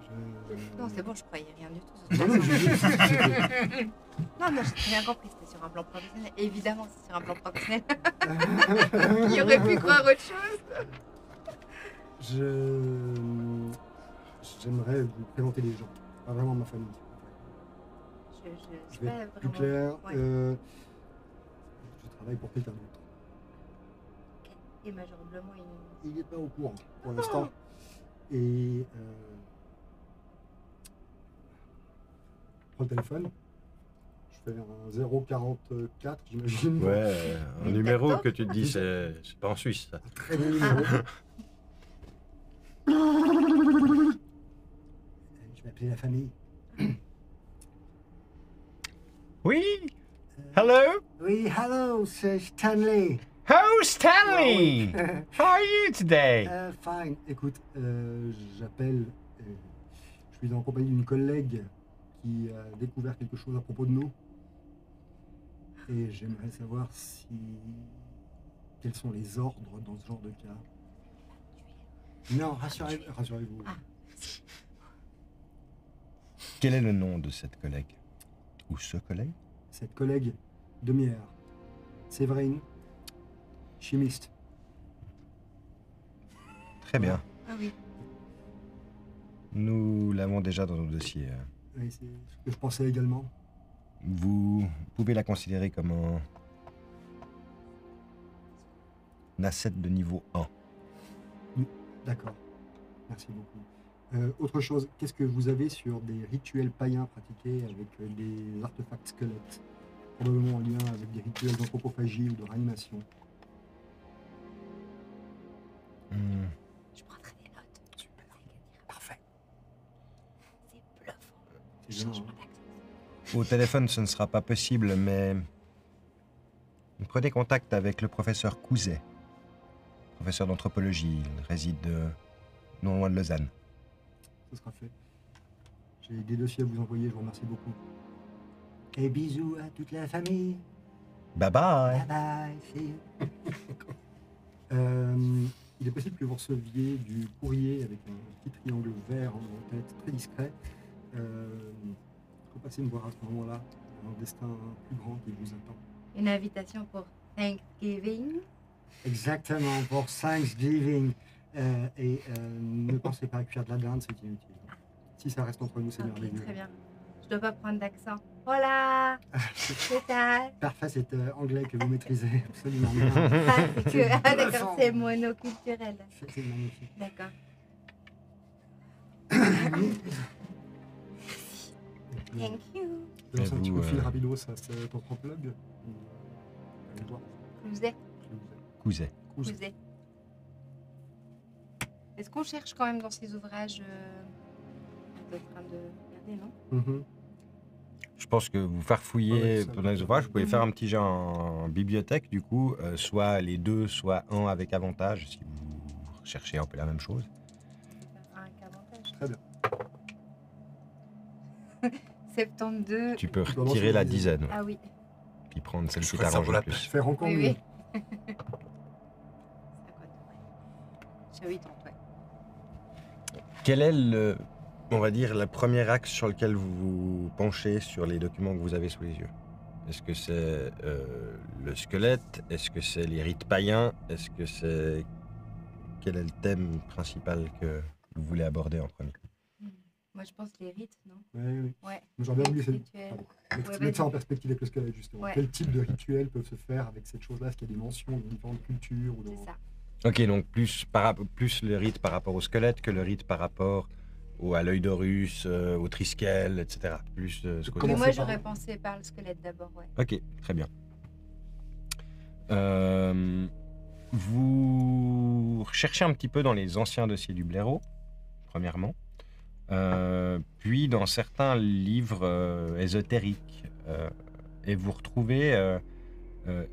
Je- Non c'est bon, je croyais rien du tout. Non, non, je- Non, non, j'ai bien compris, c'était sur un plan professionnel. Évidemment, c'est sur un plan professionnel. Il aurait pu croire autre chose. J'aimerais vous présenter les gens, pas vraiment ma famille. Je Je vais sais être pas plus vraiment. clair. Ouais. Je travaille pour quelqu'un d'autre. Et Major Blemont, il... Il n'est pas au courant pour l'instant. Et prends le téléphone. Je fais un 044, j'imagine. Ouais, un Mais numéro d'accord. que tu te dis, c'est pas en Suisse, ça. Un très bon numéro. Je vais appeler la famille. Oui. Hello. Oui, hello, c'est Stanley. Oh, Stanley. How are you today? Fine. Écoute, j'appelle. Je suis en compagnie d'une collègue qui a découvert quelque chose à propos de nous. Et j'aimerais savoir quels sont les ordres dans ce genre de cas. Non, rassurez-vous. Ah. Quel est le nom de cette collègue? Ou ce collègue? Cette collègue de Mier, Séverine, chimiste. Très bien. Ah oui. Nous l'avons déjà dans nos dossiers. Oui, c'est ce que je pensais également. Vous pouvez la considérer comme un asset de niveau 1. D'accord. Merci beaucoup. Autre chose, qu'est-ce que vous avez sur des rituels païens pratiqués avec des artefacts squelettes, probablement en lien avec des rituels d'anthropophagie ou de réanimation? Je prendrai des notes. Super. Parfait. C'est bluffant. C'est gênant, Changement hein. d'accent. Au téléphone, ce ne sera pas possible, mais prenez contact avec le professeur Couzet, professeur d'anthropologie. Il réside non loin de Lausanne. Ce sera fait. J'ai des dossiers à vous envoyer, je vous remercie beaucoup. Et bisous à toute la famille. Bye bye. Bye bye, see you. Il est possible que vous receviez du courrier avec un petit triangle vert en tête, très discret. Repassez me voir à ce moment-là. Un destin plus grand qui vous attend. Une invitation pour Thanksgiving. Exactement, pour Thanksgiving. Ne pensez pas à cuire de la dinde, c'est inutile. Si ça reste entre nous, c'est Ok, merveilleux. très bien. Je dois pas prendre d'accent. Hola, ¿qué tal? Parfait, c'est anglais que vous maîtrisez absolument bien. Ah, c'est que... ah, d'accord, bluffant. c'est monoculturel. C'est magnifique. D'accord. Thank you. Je lance un Et petit vous, coup de fil rapidos à cet anthropologue. Allez voir. Clouzet. Couzet. Clouzet. Est-ce qu'on cherche quand même dans ces ouvrages on est en train de regarder, non? Mhm. Je pense que vous farfouillez Ouais, ça pendant les va. ouvrages. Vous pouvez faire un petit jeu en bibliothèque, du coup, soit les deux, soit un avec avantage, si vous recherchez un peu la même chose. Un qu'avantage. Très bien. 72. Tu peux Tu peux retirer lancer la les- dizaine, ouais, Ah oui. puis prendre celle Je qui ferais ça t'arrange pour le la plus. Faire encore Oui, mieux. oui. C'est à quoi de vrai? J'ai 80, ouais. Quel est le, on va dire, le premier axe sur lequel vous vous penchez sur les documents que vous avez sous les yeux? Est-ce que c'est le squelette? Est-ce que c'est les rites païens? Est-ce que c'est... Quel est le thème principal que vous voulez aborder en premier? Moi, je pense les rites, non? Oui, oui. Ouais. J'aurais bien voulu Rituels. mettre ça en perspective avec le squelette, justement. Ouais. Quel type de rituels peuvent se faire avec cette chose-là? Est-ce qu'il y a des mentions de différentes cultures ou C'est dans... ça. Ok, donc plus le rite par rapport au squelette que le rite par rapport à l'œil d'Horus, au Triskel, etc. Plus ce Mais côté. Commencez moi, par- j'aurais pensé par le squelette d'abord, ouais. Ok, très bien. Vous recherchez un petit peu dans les anciens dossiers du blaireau, premièrement, puis dans certains livres ésotériques, et vous retrouvez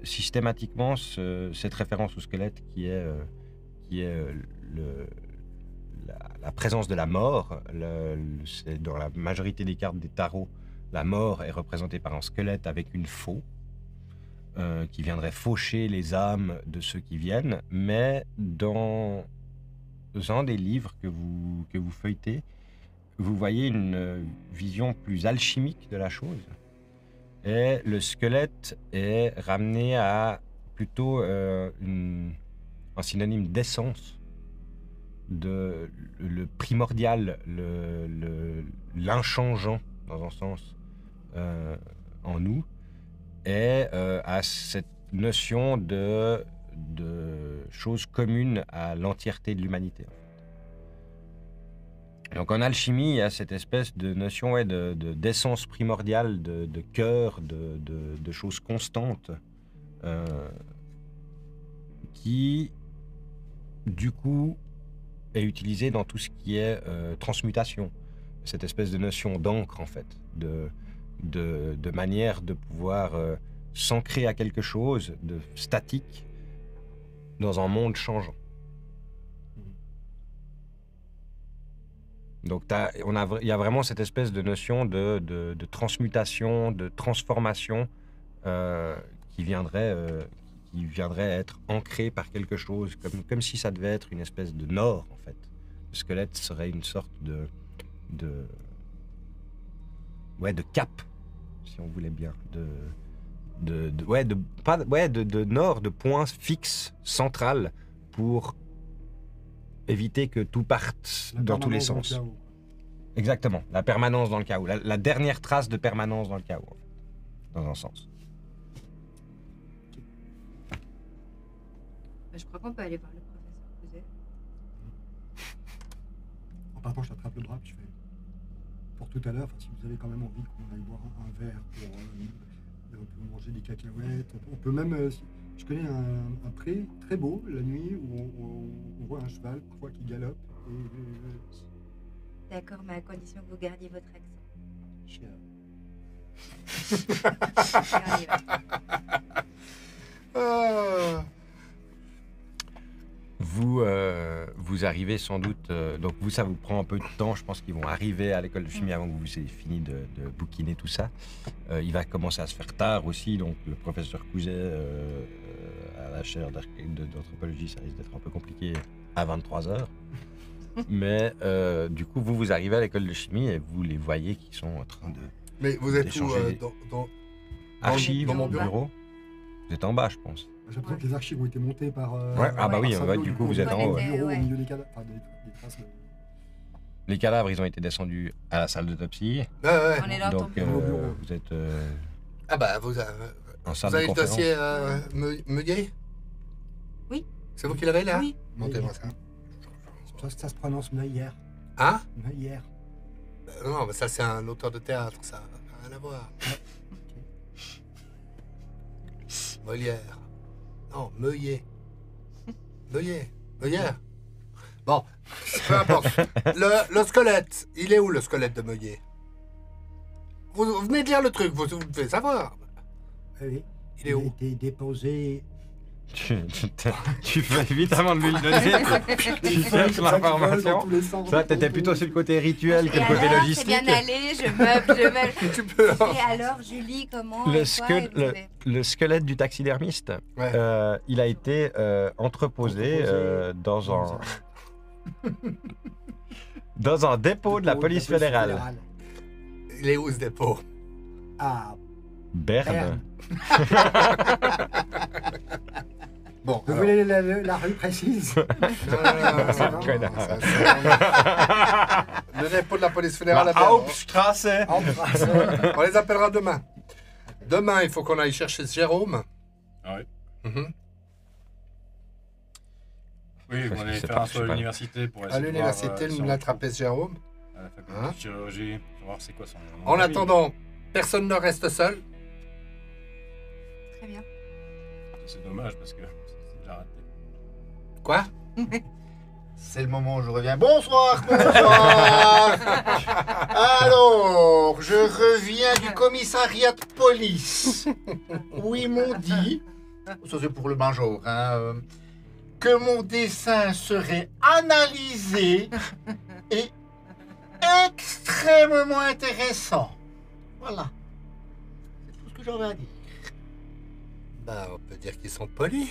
systématiquement cette référence au squelette qui est la présence de la mort. C'est dans la majorité des cartes des tarots, la mort est représentée par un squelette avec une faux. Qui viendrait faucher les âmes de ceux qui viennent, mais dans un des livres que vous feuilletez, vous voyez une vision plus alchimique de la chose, et le squelette est ramené à plutôt un synonyme d'essence, de le primordial, l'inchangeant dans un sens en nous, et à cette notion de choses communes à l'entièreté de l'humanité. Donc en alchimie, il y a cette espèce de notion d'essence primordiale, de cœur, de choses constantes, qui, du coup, est utilisée dans tout ce qui est transmutation. Cette espèce de notion d'encre, en fait, de manière de pouvoir s'ancrer à quelque chose de statique dans un monde changeant. Donc il y a vraiment cette espèce de notion de transmutation, de transformation qui viendrait être ancrée par quelque chose, comme si ça devait être une espèce de nord, en fait. Le squelette serait une sorte de cap si on voulait bien, de nord, de points fixes, centrales, pour éviter que tout parte La dans tous les permanence sens. dans le chaos. Exactement, la permanence dans le chaos, la dernière trace de permanence dans le chaos, en fait, dans un sens. Bah, je crois qu'on peut aller voir le professeur Couset. En partant, je t'attrape le bras, puis je fais. Pour tout à l'heure, si vous avez quand même envie qu'on aille boire un verre pour. On peut manger des cacahuètes. On peut même. Je connais un pré très beau la nuit où on voit un cheval parfois qui galope. D'accord, mais à condition que vous gardiez votre accent. Chien. Allez, ouais. Ah. Vous arrivez sans doute, donc vous, ça vous prend un peu de temps, je pense qu'ils vont arriver à l'école de chimie avant que vous ayez fini de bouquiner tout ça. Il va commencer à se faire tard aussi, donc le professeur Couset à la chaire d'anthropologie, ça risque d'être un peu compliqué à 23h. Mais du coup, vous arrivez à l'école de chimie et vous les voyez qui sont en train de Mais vous êtes où d'échanger dans archives dans mon bureau. Vous êtes en bas, je pense. J'ai l'impression que les archives ont été montées par. Ouais, ah bah oui, par ouais, Savio, du coup, vous êtes en haut. Ouais. Bureau, Ouais. au milieu des cadavres. Enfin, des traces. Les cadavres, ils ont été descendus à la salle d'autopsie. Ouais. On est là en Donc, temps. Au bureau. vous êtes Ah bah vous en salle avez de le conférence. dossier Meunier? Oui. C'est vous qui l'avez là? Oui. Montez-moi ça. Ça se prononce Neuillère. Hein? Neuillère. Non, mais ça c'est un auteur de théâtre, ça n'a rien à voir. Molière. Non, Meuillet. Meuillère. Bon, peu importe. Le squelette, il est où le squelette de Meuillet? Vous venez de lire le truc, vous devez savoir. Oui. Il est où? a été déposé. Tu fais évidemment de lui le donner. Tu cherches l'information. Ça, t'étais plutôt sur le côté rituel que le côté alors, c'est logistique. bien allé, je meuble. Tu peux. Et alors, Julie, comment Le et quoi, et vous avez- Le squelette du taxidermiste, Ouais. il a été entreposé dans un dépôt de la police fédérale. Il est où ce dépôt? Ah, Berne. Bon, vous alors- voulez la rue précise? Non, Connard. Le dépôt de la police fédérale à La Berne. Hauptstrasse. En France. On les appellera demain. Demain, il faut qu'on aille chercher ce Jérôme. Ah ouais. Mhm. Oui, Parce on que allait c'est faire pas- un je saut sais à pas. l'université pour À essayer de voir, l'université, si nous on l'attraper ce Jérôme. trouve à la faculté Hein de chirurgie, pour voir c'est quoi son nom. En attendant, personne ne reste seul. Très bien. C'est dommage parce que c'est déjà raté. Quoi? C'est le moment où je reviens. Bonsoir, bonsoir. Alors, je reviens du commissariat de police où ils m'ont dit, ça c'est pour le major, hein, que mon dessin serait analysé et extrêmement intéressant. Voilà. C'est tout ce que j'avais à dire. Bah, on peut dire qu'ils sont polis.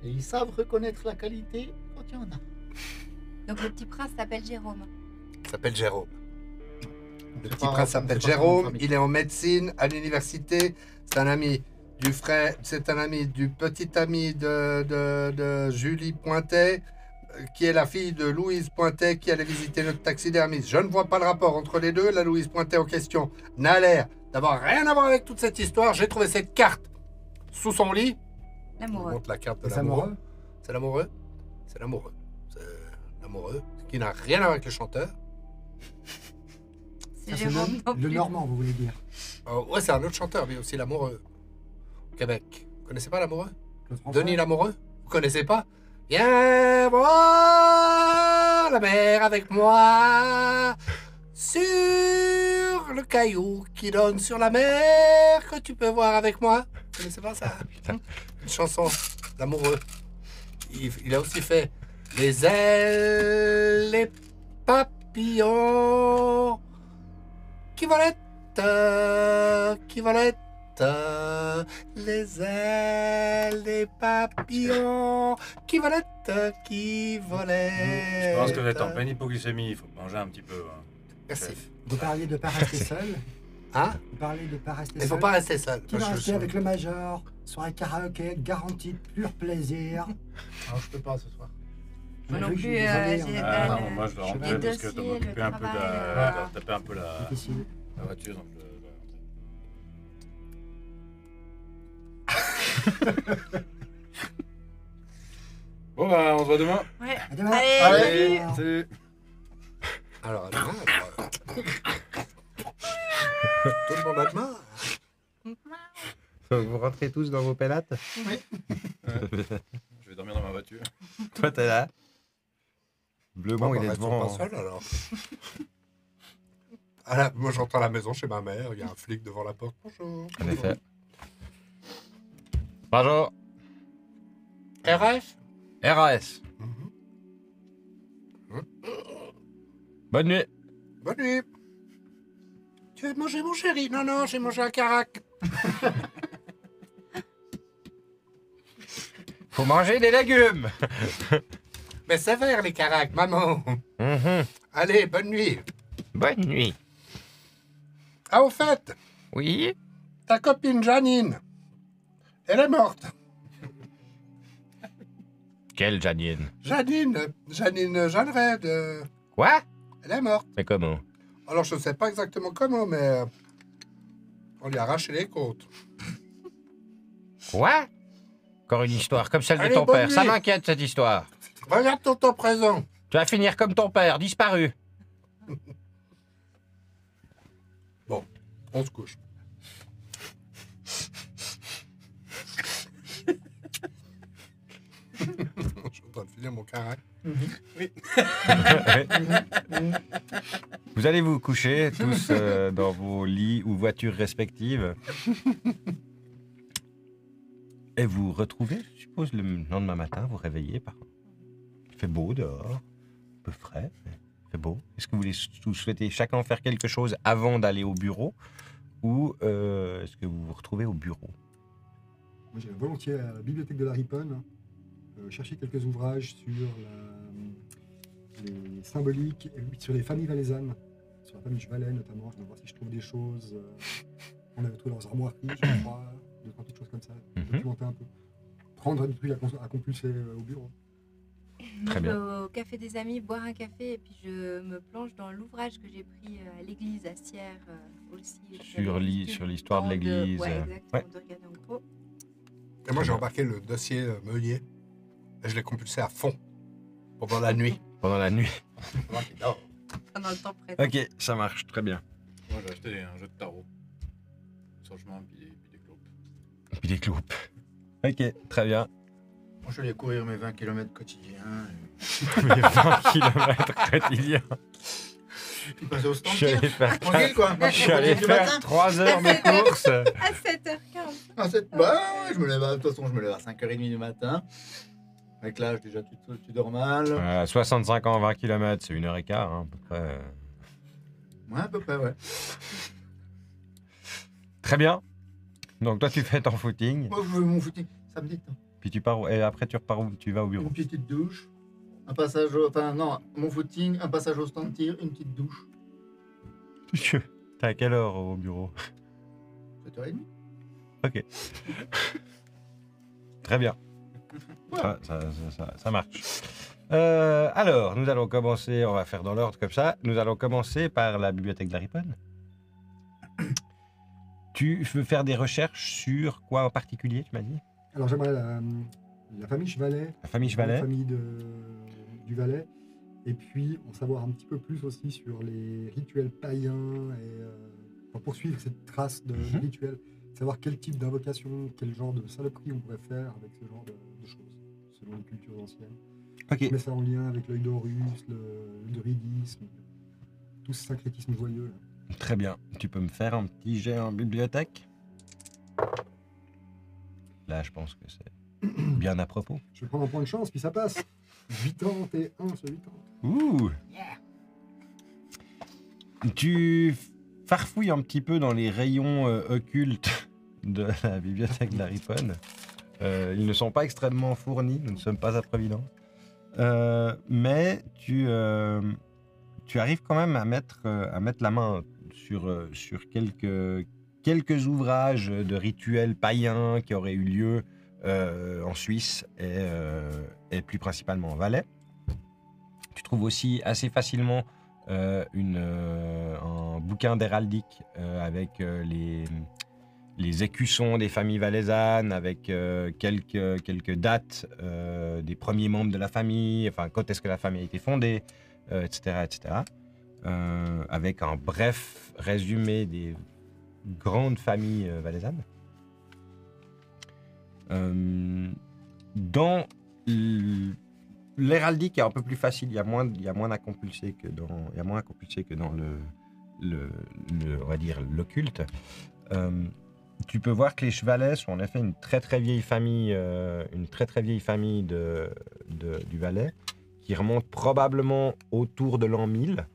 Et ils savent reconnaître la qualité quand il y en a. Donc le petit prince s'appelle Jérôme. Il s'appelle Jérôme. Le C'est petit pas- prince c'est s'appelle pas son Jérôme. famille. Il est en médecine à l'université. C'est un ami du frère. C'est un ami du petit ami de Julie Pointet, qui est la fille de Louise Pointet, qui allait visiter notre taxidermiste. Je ne vois pas le rapport entre les deux. La Louise Pointet en question n'a l'air d'avoir rien à voir avec toute cette histoire. J'ai trouvé cette carte sous son lit. Je vous L'amoureux. montre la carte de C'est l'amoureux. amoureux. C'est l'amoureux. C'est l'amoureux. C'est l'amoureux, qui n'a rien à voir avec le chanteur. C'est Ça, c'est Jérôme non le plus. Normand, vous voulez dire. Ouais, c'est un autre chanteur, lui aussi, l'amoureux. Au Québec. Vous connaissez pas l'amoureux? Claude François. Denis l'amoureux? Vous connaissez pas? Viens voir la mer avec moi sur le caillou qui donne sur la mer que tu peux voir avec moi. Vous connaissez pas ça? Une chanson d'amoureux. Il a aussi fait les ailes, les papillons qui volaient, les ailes des papillons qui volaient. Je pense que vous êtes en pleine hypoglycémie, il faut manger un petit peu. Hein. Merci. Vous parliez de pas rester seul. Hein? Vous parlez de pas rester Il faut seul. pas rester seul. Qui va rester avec le Major? Soirée karaoké, garantie de pur plaisir. Alors, je peux pas ce soir. Moi Je non suis plus, désolé, j'ai on pas a- non, moi je dois les rentrer parce que dossiers, t'as m'occupé le un peu de travail, la... taper un peu Difficile. la voiture, donc je dois rentrer. Bon bah on se voit demain. Ouais. À demain. Allez, Allez. Salut. Alors, à demain. Tout le monde à demain. Vous rentrez tous dans vos pélates? Je vais dormir dans ma voiture. Toi, t'es là. Le bon, il est restons devant. pas seul alors. Moi, j'entre à la maison chez ma mère. Il y a un flic devant la porte. Bonjour. En effet. Bonjour. RF. RAS. Mhm. Bonne nuit. Bonne nuit. Tu veux manger, mon chéri? Non, non, j'ai mangé un carac. Faut manger des légumes. Mais sévère, les caracs, maman. Mhm. Allez, bonne nuit. Bonne nuit. Ah, au fait, Oui. ta copine Janine, elle est morte. Quelle Janine? Janine Jeanneret, Quoi? elle est morte. Mais comment? Alors, je ne sais pas exactement comment, mais on lui a arraché les côtes. Quoi? Encore une histoire comme celle de Allez, ton bonne père. Ça nuit. m'inquiète, cette histoire. Regarde ton temps présent. Tu vas finir comme ton père, disparu. Bon, on se couche. Je suis en train de finir mon carac. Vous allez vous coucher tous dans vos lits ou voitures respectives. Et vous retrouvez, je suppose, le lendemain matin, vous réveillez par... Il fait beau dehors, un peu frais, mais il fait beau. Est-ce que vous souhaitez chacun faire quelque chose avant d'aller au bureau ou est-ce que vous vous retrouvez au bureau? Moi, j'irais volontiers à la bibliothèque de la Riponne, chercher quelques ouvrages sur les symboliques, et sur les familles valaisannes, sur la famille Chevalet notamment. Je vais voir si je trouve des choses. On avait trouvé leurs armoiries, je crois, deux, trois petites choses comme ça. Documenter un peu. Prendre des trucs à compulser au bureau. Très Je bien. vais au café des amis, boire un café et puis je me plonge dans l'ouvrage que j'ai pris à l'église à Sierre aussi. Sur l'histoire de l'église. Ouais, exactement, Ouais. de regarder en gros. Et moi, j'ai embarqué le dossier Meunier et je l'ai compulsé à fond pendant la nuit. Pendant la nuit. Pendant le temps présent. Ok, ça marche, très bien. Moi j'ai acheté un jeu de tarot. Sur le chemin, puis des clopes. Et puis des cloupes. Ok, très bien. Moi, je vais aller courir mes 20 km quotidiens. Les 20 km quotidiens. Puis passer au stand. Je suis allé faire, Tranquille, quoi. je suis allé faire 3 heures de course. À 7h15. Bah ouais, je me lève de toute façon, je me lève à 5h30 du matin. Avec l'âge, déjà, tu dors mal. 65 ans, 20 km, c'est 1h15 hein, à peu près. Ouais, à peu près, ouais. Très bien. Donc toi tu fais ton footing, Moi, je veux mon footing samedi. puis tu pars et après tu repars où? Tu vas au bureau. Une petite douche. Un passage Enfin, non, mon footing, un passage au stand de tir, une petite douche. T'es à quelle heure au bureau? 7h30. Ok. Très bien. Ouais. Ça marche. Alors, nous allons commencer, on va faire dans l'ordre comme ça. Nous allons commencer par la bibliothèque de la Riponne. Tu veux faire des recherches sur quoi en particulier, tu m'as dit? Alors, j'aimerais la famille Chevalet, La famille la Chevalet. famille du Valais, et puis en savoir un petit peu plus aussi sur les rituels païens et pour poursuivre cette trace de rituels, savoir quel type d'invocation, quel genre de saloperie on pourrait faire avec ce genre de choses, selon les cultures anciennes. Ok. Je mets ça en lien avec l'œil d'Horus, le druidisme, tout ce syncrétisme joyeux. Là. Très bien. Tu peux me faire un petit jet en bibliothèque? Là, je pense que c'est bien à propos. Je vais prendre un point de chance, puis ça passe. 81 sur 80. Ouh! Tu farfouilles un petit peu dans les rayons occultes de la bibliothèque de la Riponne. Ils ne sont pas extrêmement fournis, nous ne sommes pas à Providence. Mais tu arrives quand même à mettre la main sur quelques ouvrages de rituels païens qui auraient eu lieu en Suisse et plus principalement en Valais. Tu trouves aussi assez facilement un bouquin d'héraldique avec les écussons des familles valaisannes, avec quelques dates des premiers membres de la famille, enfin quand est-ce que la famille a été fondée, etc. Avec un bref résumé des grandes familles valaisannes. Dans l'héraldique est un peu plus facile, il y a moins à compulser que dans le on va dire l'occulte. Tu peux voir que les Chevalets sont en effet une très très vieille famille du Valais qui remonte probablement autour de l'an 1000.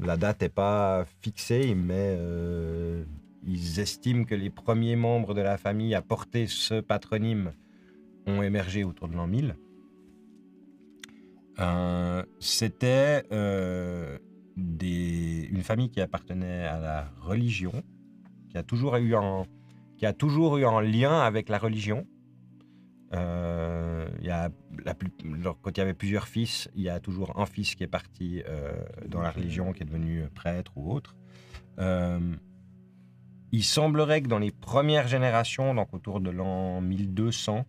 La date n'est pas fixée, mais ils estiment que les premiers membres de la famille à porter ce patronyme ont émergé autour de l'an 1000. C'était une famille qui appartenait à la religion, qui a toujours eu un lien avec la religion. Quand il y avait plusieurs fils, il y a toujours un fils qui est parti dans la religion, qui est devenu prêtre ou autre. Il semblerait que dans les premières générations, donc autour de l'an 1100,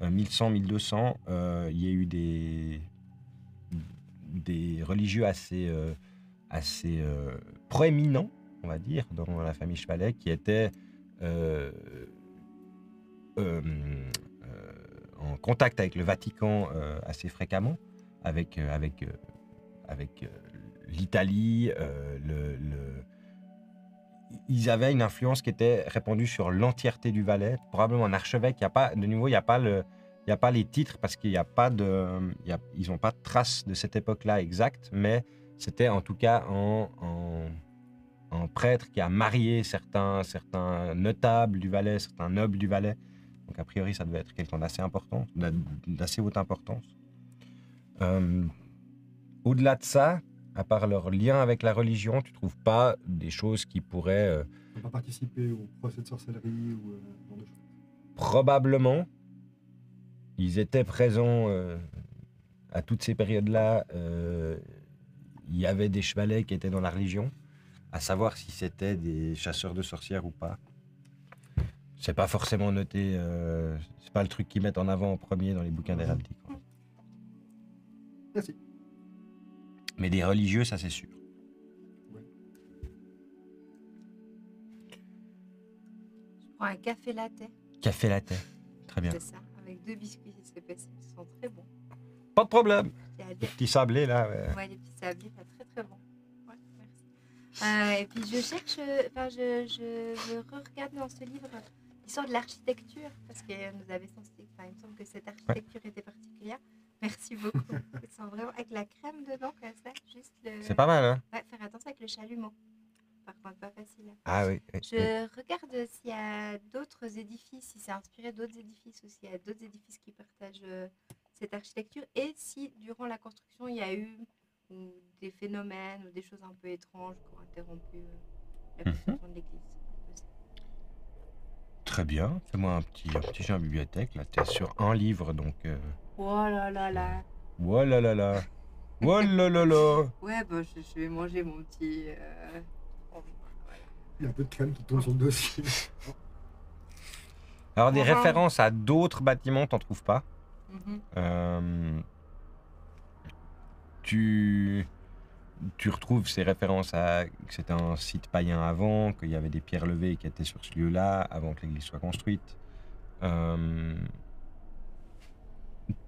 il y ait eu des religieux assez proéminents, on va dire, dans la famille Chevalet, qui étaient en contact avec le Vatican assez fréquemment, avec l'Italie. Ils avaient une influence qui était répandue sur l'entièreté du Valais, probablement un archevêque. Il n'y a pas les titres parce qu'ils n'ont pas de traces de cette époque-là exacte, mais c'était en tout cas un prêtre qui a marié certains notables du Valais, certains nobles du Valais. Donc a priori, ça devait être quelqu'un d'assez important, d'assez haute importance. Au-delà de ça, à part leur lien avec la religion, tu ne trouves pas des choses qui pourraient... Ils n'ont pas participé au procès de sorcellerie ou ce genre de choses. Probablement. Ils étaient présents à toutes ces périodes-là. Il y avait des chevalets qui étaient dans la religion. À savoir si c'était des chasseurs de sorcières ou pas. C'est pas forcément noté. C'est pas le truc qu'ils mettent en avant en premier dans les bouquins d'héraldique. Merci. Mais des religieux, ça c'est sûr. Ouais. Je prends un café latte. Café latte. Très bien. C'est ça, avec 2 biscuits CPC. Ils sont très bons. Pas de problème. Il y a Les des- petits sablés là. Ouais, les petits sabliers, c'est très très bon. Ouais, merci. Et puis je cherche, je regarde dans ce livre l'histoire de l'architecture, parce que nous avait censé, il me semble que cette architecture était particulière. Merci beaucoup. Ils sont vraiment avec la crème dedans, comme ça, juste le... C'est pas mal, hein? Ouais, faire attention avec le chalumeau. Par contre, pas facile. Ah oui. Je regarde s'il y a d'autres édifices, si c'est inspiré d'autres édifices ou s'il y a d'autres édifices qui partagent cette architecture et si durant la construction il y a eu des phénomènes ou des choses un peu étranges qui ont interrompu la construction de l'église. Très bien. Fais-moi un petit jet en bibliothèque. Là, tu es sur un livre, donc... Oh là là là. Oh là là là. Oh là là là. Ouais, bah, je vais manger mon petit... Il y a un peu de crème qui tombe sur le dossier. Alors, des Enfin. références à d'autres bâtiments, t'en trouves pas. Tu retrouves ces références à que c'était un site païen avant, qu'il y avait des pierres levées qui étaient sur ce lieu-là avant que l'église soit construite.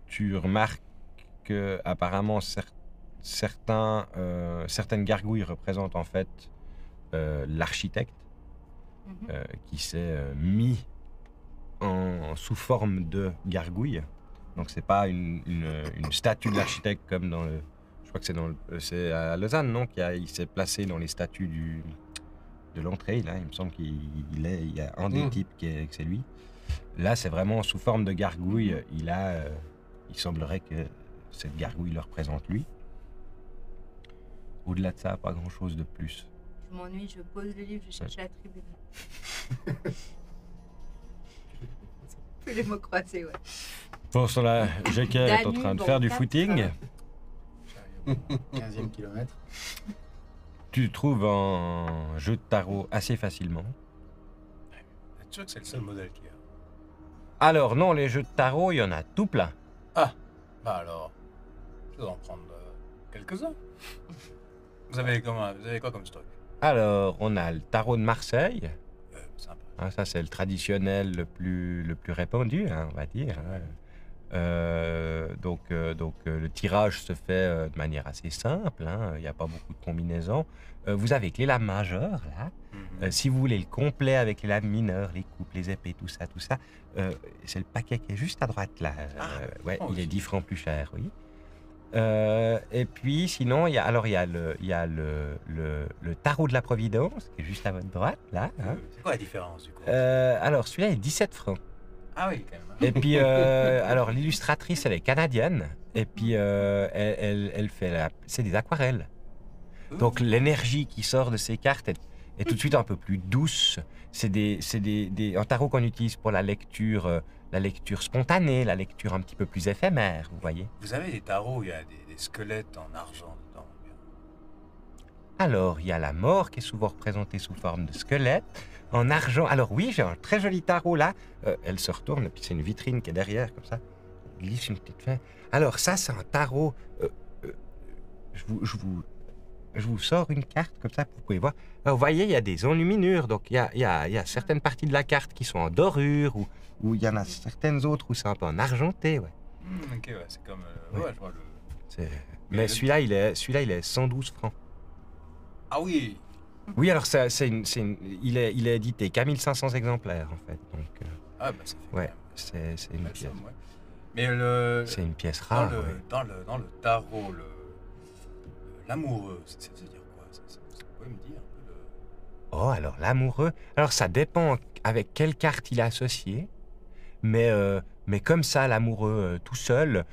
Tu remarques que apparemment certaines gargouilles représentent en fait l'architecte qui s'est mis sous forme de gargouille. Donc c'est pas une statue de l'architecte comme dans le... Je crois que c'est à Lausanne, non? Il s'est placé dans les statues de l'entrée, là. Il me semble qu'il y a un des types que c'est lui. Là, c'est vraiment sous forme de gargouille. Il semblerait que cette gargouille le représente lui. Au-delà de ça, pas grand-chose de plus. Je m'ennuie, je pose le livre, je cherche la tribune. Tous les mots croisés, ouais. Pour cela, Jekyll est en Danube train de en faire du quatre, footing. 15e kilomètre. Tu trouves un jeu de tarot assez facilement. T'es sûr que c'est le seul modèle qu'il y a? Alors non, les jeux de tarot, il y en a tout plein. Bah alors, je dois en prendre quelques-uns. Vous avez quoi comme stock? Alors, on a le tarot de Marseille. Sympa. Hein, ça, c'est le traditionnel le plus répandu, hein, on va dire. Hein. Donc, le tirage se fait de manière assez simple. Hein, il n'y a pas beaucoup de combinaisons. Vous avez que les lames majeures, là. Si vous voulez le complet avec les lames mineures, les coupes, les épées, tout ça, c'est le paquet qui est juste à droite, là. Ouais, il est 10 francs plus cher, oui. Et puis, sinon, il y a le tarot de la Providence, qui est juste à votre droite, là. Hein. C'est quoi la différence, du coup? Alors, celui-là est 17 francs. Ah oui, quand même. Et puis, alors, l'illustratrice, elle est canadienne. Et puis, elle fait c'est des aquarelles. Donc, l'énergie qui sort de ces cartes est tout de suite un peu plus douce. C'est un tarot qu'on utilise pour la lecture spontanée, la lecture un petit peu plus éphémère, vous voyez. Vous avez des tarots, il y a des squelettes en argent dedans. Alors, il y a la mort qui est souvent représentée sous forme de squelette. En argent. Alors oui, j'ai un très joli tarot là. Elle se retourne, et puis c'est une vitrine qui est derrière, comme ça. Il glisse une petite fin. Alors ça, c'est un tarot. Je vous sors une carte, comme ça, vous pouvez voir. Alors, vous voyez, il y a des enluminures. Donc, il y a certaines parties de la carte qui sont en dorure, ou il y en a certaines autres où c'est un peu en argenté, ouais. Ok, ouais, c'est comme... Ouais. ouais, je vois le... Mais celui-là, il est 112 francs. Ah oui. Oui, alors il est édité qu'à 1500 exemplaires, en fait. Donc, Ah bah ça fait... ouais, quand même c'est une belle pièce. somme, ouais. Mais C'est une pièce dans rare, le, ouais. dans le tarot, l'amoureux, ça veut dire quoi? Vous pouvez me dire un peu Oh, alors l'amoureux. Alors ça dépend avec quelle carte il est associé, mais comme ça, l'amoureux tout seul,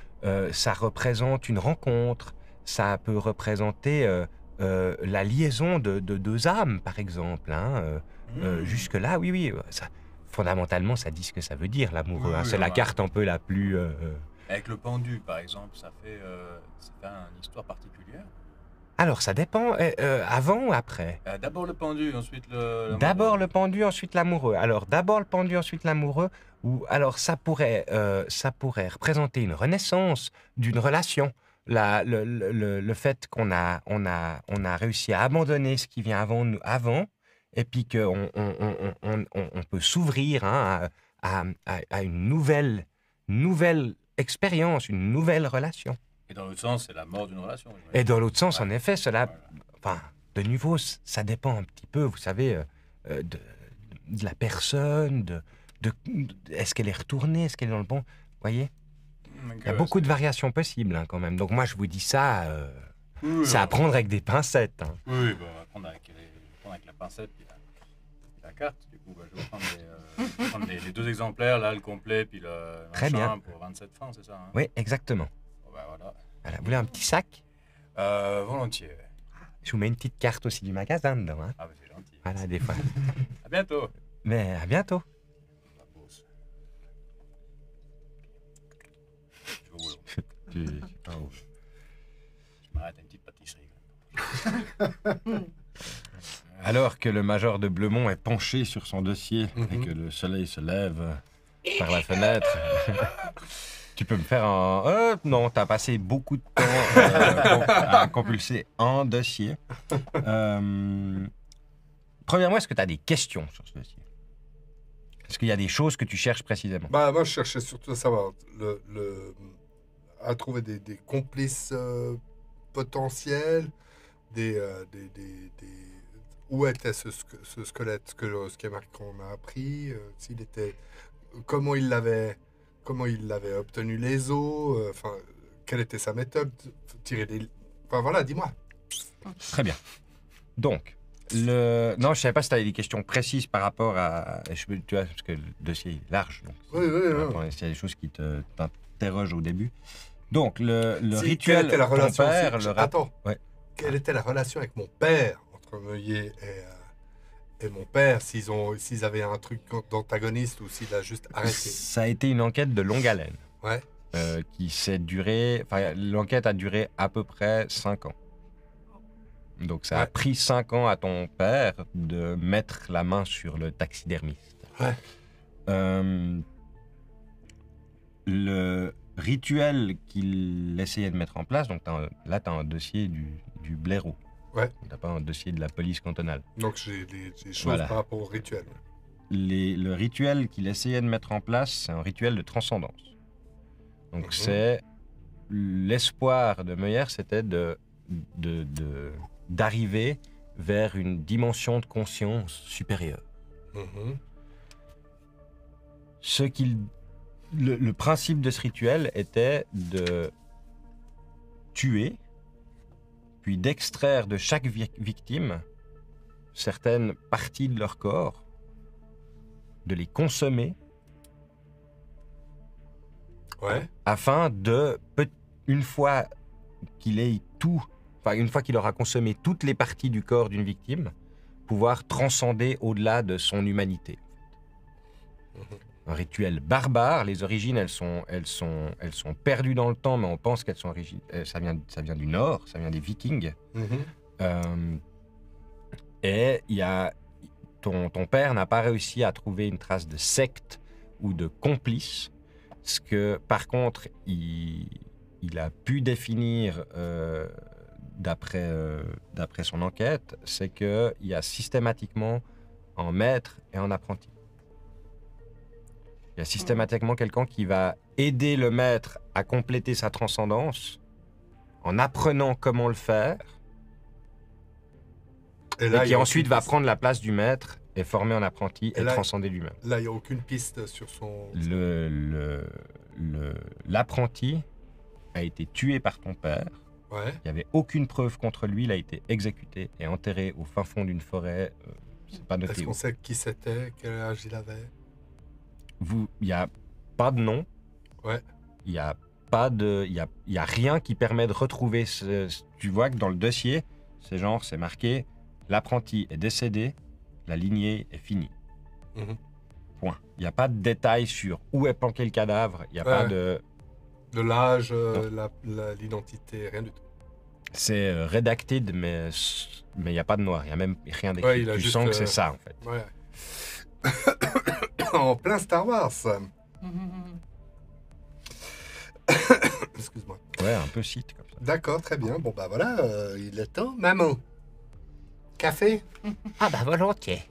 ça représente une rencontre, ça peut représenter la liaison de deux âmes, par exemple. Hein, jusque-là, oui, ça, fondamentalement, ça dit ce que ça veut dire, l'amoureux. Oui, hein. oui, C'est la ouais. carte un peu la plus... Avec le pendu, par exemple, ça fait une histoire particulière. Alors, ça dépend, avant ou après? D'abord le pendu, ensuite l'amoureux. D'abord le pendu, ensuite l'amoureux. Alors, d'abord le pendu, ensuite l'amoureux. Ou alors, ça pourrait représenter une renaissance d'une relation. Le fait qu'on a réussi à abandonner ce qui vient avant, et puis qu'on on peut s'ouvrir hein, à une nouvelle expérience, une nouvelle relation. Et dans l'autre sens, c'est la mort d'une relation. Et dans l'autre sens, en effet, cela... Voilà. Enfin, de nouveau, ça dépend un petit peu, vous savez, de la personne, est-ce qu'elle est retournée, est-ce qu'elle est dans le bon... Vous voyez? Il y a beaucoup de variations possibles, hein, quand même. Donc moi, je vous dis ça, c'est à prendre avec des pincettes. Hein. Oui, on va prendre avec la pincette et la carte. Du coup, je vais prendre les deux exemplaires, là, le complet, puis le Très machin bien. pour 27 francs, c'est ça hein? Oui, exactement. Bon, voilà. Voilà. Vous voulez un petit sac? Volontiers. Je vous mets une petite carte aussi du magasin dedans. Hein. Ah, bah, c'est gentil. Voilà, des fois. À bientôt. Mais à bientôt. La bourse. Je vais au boulot. Je m'arrête à une petite pâtisserie. Alors que le major de Bleumont est penché sur son dossier et que le soleil se lève par la fenêtre, tu peux me faire un... non, t'as passé beaucoup de temps à compulser un dossier. Premièrement, est-ce que tu as des questions sur ce dossier? Est-ce qu'il y a des choses que tu cherches précisément? Bah, moi, je cherchais surtout à savoir, à trouver des complices potentiels, où était ce squelette, ce qui est marqué qu'on a appris, s'il était, comment il l'avait obtenu les os, quelle était sa méthode, tirer des... Enfin voilà, dis-moi. Très bien. Donc, non, je ne savais pas si tu avais des questions précises par rapport à... Tu vois, parce que le dossier est large. Donc, Oui. s'il y a des choses qui t'interrogent au début. Donc, le Si, rituel... quelle était la ton relation père, aussi le Attends. Ouais. quelle était la relation avec mon père entre Meuillet et mon père, s'ils avaient un truc d'antagoniste ou s'il a juste arrêté. Ça a été une enquête de longue haleine. Ouais. Qui s'est durée... Enfin, l'enquête a duré à peu près 5 ans. Donc ça a pris 5 ans à ton père de mettre la main sur le taxidermiste. Ouais. Le rituel qu'il essayait de mettre en place, donc là tu as un dossier du blaireau. Ouais. Tu n'as pas un dossier de la police cantonale. Donc j'ai des choses Voilà. par rapport au rituel. Le rituel qu'il essayait de mettre en place, c'est un rituel de transcendance. Donc c'est l'espoir de Meuillère, c'était d'arriver vers une dimension de conscience supérieure. Mhm. Le principe de ce rituel était de tuer, puis d'extraire de chaque victime certaines parties de leur corps, de les consommer, Ouais. afin de, une fois qu'il ait une fois qu'il aura consommé toutes les parties du corps d'une victime, pouvoir transcender au-delà de son humanité. Un rituel barbare. Les origines, elles sont perdues dans le temps, mais on pense qu'elles sont origines. Ça vient du Nord, ça vient des Vikings. Mhm. Et ton père n'a pas réussi à trouver une trace de secte ou de complice. Ce que, par contre, il a pu définir d'après son enquête, c'est qu'il y a systématiquement un maître et un apprenti. Il y a systématiquement quelqu'un qui va aider le maître à compléter sa transcendance en apprenant comment le faire, et là, il y qui a ensuite aucune va piste. prendre la place du maître et former un apprenti Et et là- transcender lui-même. Là, il n'y a aucune piste sur son... L'apprenti a été tué par ton père. Ouais. Il n'y avait aucune preuve contre lui. Il a été exécuté et enterré au fin fond d'une forêt. C'est pas Est-ce noté. qu'on sait qui c'était, quel âge il avait? Il n'y a pas de nom. Ouais. Il n'y a pas de... Il y a rien qui permet de retrouver... Tu vois que dans le dossier, c'est marqué « L'apprenti est décédé, la lignée est finie. Mhm. » Point. Il n'y a pas de détails sur où est planqué le cadavre. Il n'y a pas de... De l'âge, Non. l'identité, rien du tout. C'est redacted, mais il n'y a pas de noir. Il n'y a même rien d'écrit. Ouais, il a Tu juste, sens que c'est ça, en fait. Ouais. En plein Star Wars. Excuse-moi. Ouais, un peu site comme ça. D'accord, très bien. Bon, bah voilà, il est temps. Maman, café? Ah bah volontiers.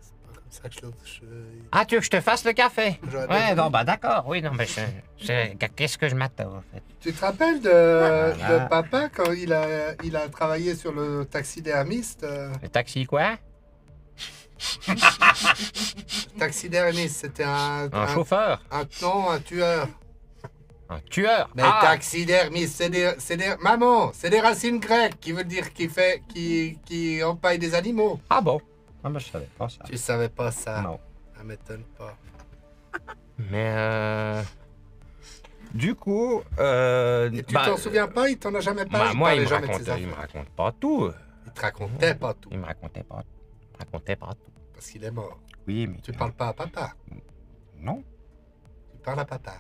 C'est pas comme ça que je Ah, tu veux que je te fasse le café? J'aurais bien Ouais, voulu. non, bah d'accord, oui, non, mais qu'est-ce que je m'attends, en fait? Tu te rappelles Voilà. de papa quand il a travaillé sur le taxidermiste? Le taxi, quoi? Taxidermiste, c'était Un chauffeur. non, un tueur. Un tueur. Mais Ah, taxidermiste, maman, c'est des racines grecques qui veut dire qui empaille des animaux. ah bon. Ah bah je savais pas ça. Tu savais pas ça? Non. Ça m'étonne pas. Mais du coup... Et tu t'en souviens pas? Il t'en a jamais Bah, parlé? moi, il parlait jamais de ses me affaires. raconte pas tout. Il te racontait pas tout, Il me racontait pas tout. parce qu'il est mort. Oui, mais... Tu parles pas à papa, Non. tu parles à papa.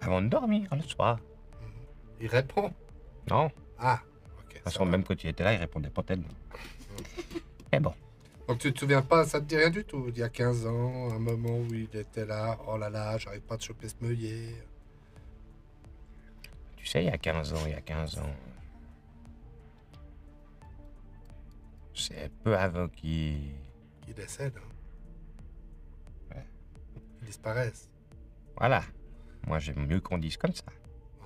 Avant de dormir, le soir. Il répond. Non. Ah, ok. De toute ça façon, va. même quand tu étais là, il répondait pas tellement. Mais bon. Donc tu te souviens pas, ça te dit rien du tout? Il y a 15 ans, un moment où il était là, oh là là, j'arrive pas de choper ce Meuillet. Tu sais, il y a 15 ans... C'est peu avant qu'il... Qui décède. Hein. Ouais. Ils disparaissent. Voilà. Moi, j'aime mieux qu'on dise comme ça.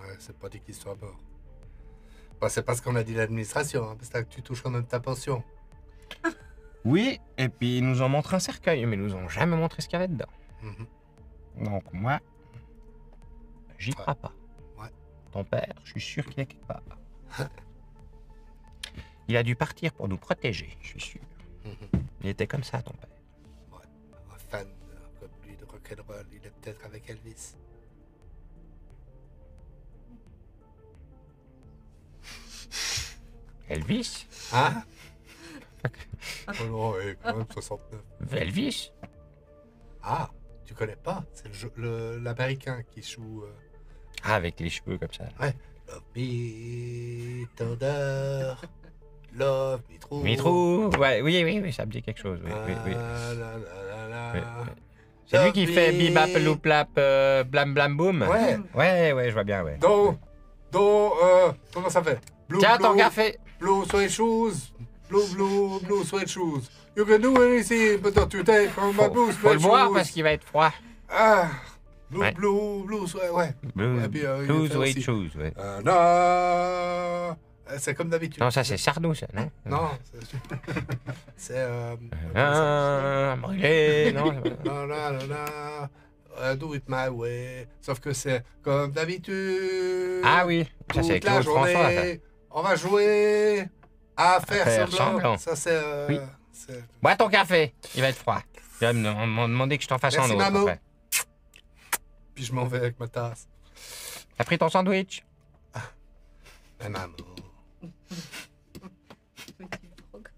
Ouais, c'est pas dit qu'il soit mort. Bah, c'est parce qu'on a dit l'administration, hein, parce que tu touches quand même ta pension. Oui, et puis ils nous ont montré un cercueil, mais ils nous ont jamais montré ce qu'il y avait dedans. Mhm. Donc moi, j'y crois pas. Ouais. Ton père, je suis sûr qu'il est quelque part. Il a dû partir pour nous protéger, je suis sûr. Mhm. Il était comme ça, ton père. Un fan comme lui de rock'n'roll, il est peut-être avec Elvis. Elvis? Hein? Oh non, ouais, quand même 69. Elvis? Ah, tu connais pas? C'est l'américain qui joue... Ah, avec les cheveux comme ça. Love me tender, love me true. Mitrou, ouais, oui, ça me dit quelque chose. Oui. La, la, la, la. Oui, oui. C'est lui qui fait bibap, louplap, blam blam boum. Ouais. Ouais, je vois bien, ouais. Comment ça fait? Blue, Tiens, ton blue, café. Blue sweat shoes. Blue sweat shoes. You can do anything but not to take from my blue Faut le sweat boire shoes. parce qu'il va être froid. Ah, Ouais. blue sweat, ouais. Blue, Et puis, il blue fait sweat aussi. shoes, ouais. C'est comme d'habitude. Non, ça c'est Sardou, ça, non? Non, c'est... Brûlé, non? Do it my way. Sauf que c'est comme d'habitude. Ah oui, ça c'est Toute la Claude François, ça. journée, on va jouer à faire semblant. Ça c'est... Oui. c'est- Bois ton café, il va être froid. Tu vas me demander que je t'en fasse Merci, un autre Mamo. après. Puis je m'en vais avec ma tasse. T'as pris ton sandwich? Un amour. Petit frog.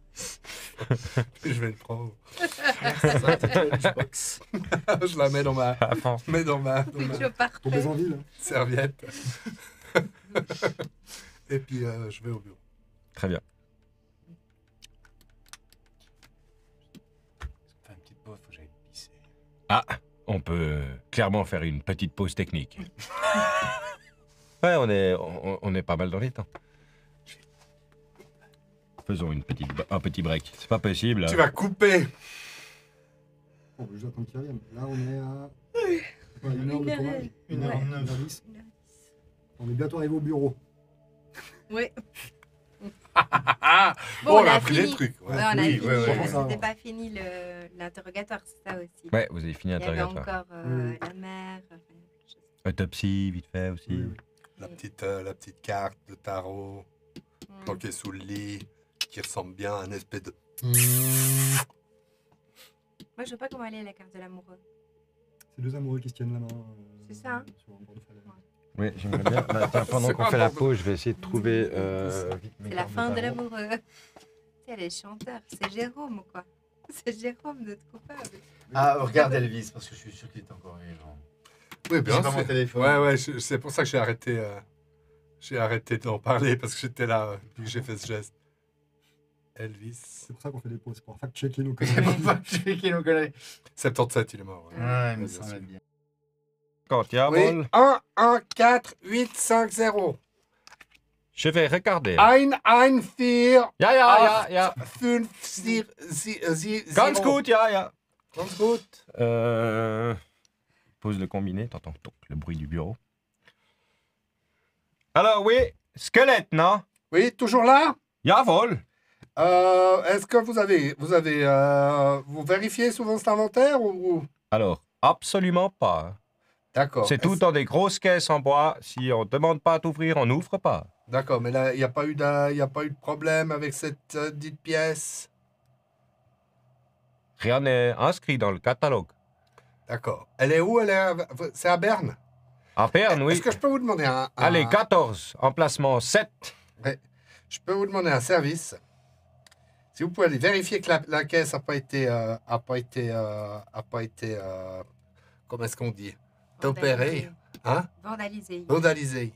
Puis je vais le prendre. Lunchbox. Je la mets dans ma... À fond. mets dans ma C'est toujours Pour parfait. des envies, là. serviette. Et puis je vais au bureau. Très bien. Faire une petite pause, faut que j'aille pisser. Ah, on peut clairement faire une petite pause technique. Ouais, on est pas mal dans les temps. Faisons un petit break. C'est pas possible. Tu vas couper. Bon, j'attends qu'il revienne. Là, on est à... Une heure de tournage. 1h09. On est bientôt arrivé au bureau. Oui. Bon, on a a appris fini. des trucs. Ouais, on a Oui, fini. ouais, ouais. Comment ça, C'était ouais. pas fini l'interrogatoire, c'est ça aussi. Ouais, vous avez fini Il y avait l'interrogatoire. encore Oui. la mère. enfin, quelque chose. Autopsie, vite fait aussi. Oui, oui. La petite carte de tarot Mm. planquée sous le lit qui ressemble bien à un espèce de... Moi, je vois pas comment elle est la carte de l'amoureux. C'est deux amoureux qui se tiennent la main. C'est ça, hein. Sur un bord de falaise. Oui, j'aimerais bien. Bah, tiens, pendant C'est qu'on pas fait la bon. pause, je vais essayer de trouver. Vite mes C'est la cartes fin de tarot. l'amoureux. Tu sais, elle est chanteur. C'est Jérôme, quoi. C'est Jérôme, notre coupable. Ah, regarde Elvis, parce que je suis sûr qu'il est encore vivant. Oui, bien J'ai pas sûr. mon téléphone. Ouais, c'est pour ça que j'ai arrêté d'en parler parce que j'étais là, puis que j'ai fait ce geste. Elvis. C'est pour ça qu'on fait des pauses, pour fact-checker nos C'est conneries. pour pas que je qui nous connaît. 77, il est mort. Ouais. Ouais, il me bien semble sûr. bien. Quand il y a un Oui, bol, 1, 1, 4, 8, 5, 0. je vais regarder. 1, 1, 4, Ja. 5, 6, 0. Ganz gut, ja. Ganz gut. Pause le combiné, t'entends le bruit du bureau. Alors oui, squelette, non? Oui, toujours là? Jawohl. Est-ce que vous vérifiez souvent cet inventaire ou... Alors, absolument pas. D'accord. C'est tout dans des grosses caisses en bois. Si on ne demande pas d'ouvrir, on n'ouvre pas. D'accord, mais là, il n'y a pas eu de problème avec cette dite pièce. Rien n'est inscrit dans le catalogue. D'accord. Elle est où? C'est à Berne? À Berne, oui. Est-ce que je peux vous demander Allez, 14, emplacement 7. Je peux vous demander un service. Si vous pouvez aller vérifier que la caisse n'a pas été, comment est-ce qu'on dit? Tempérée. Hein? Vandalisé. Vandalisée.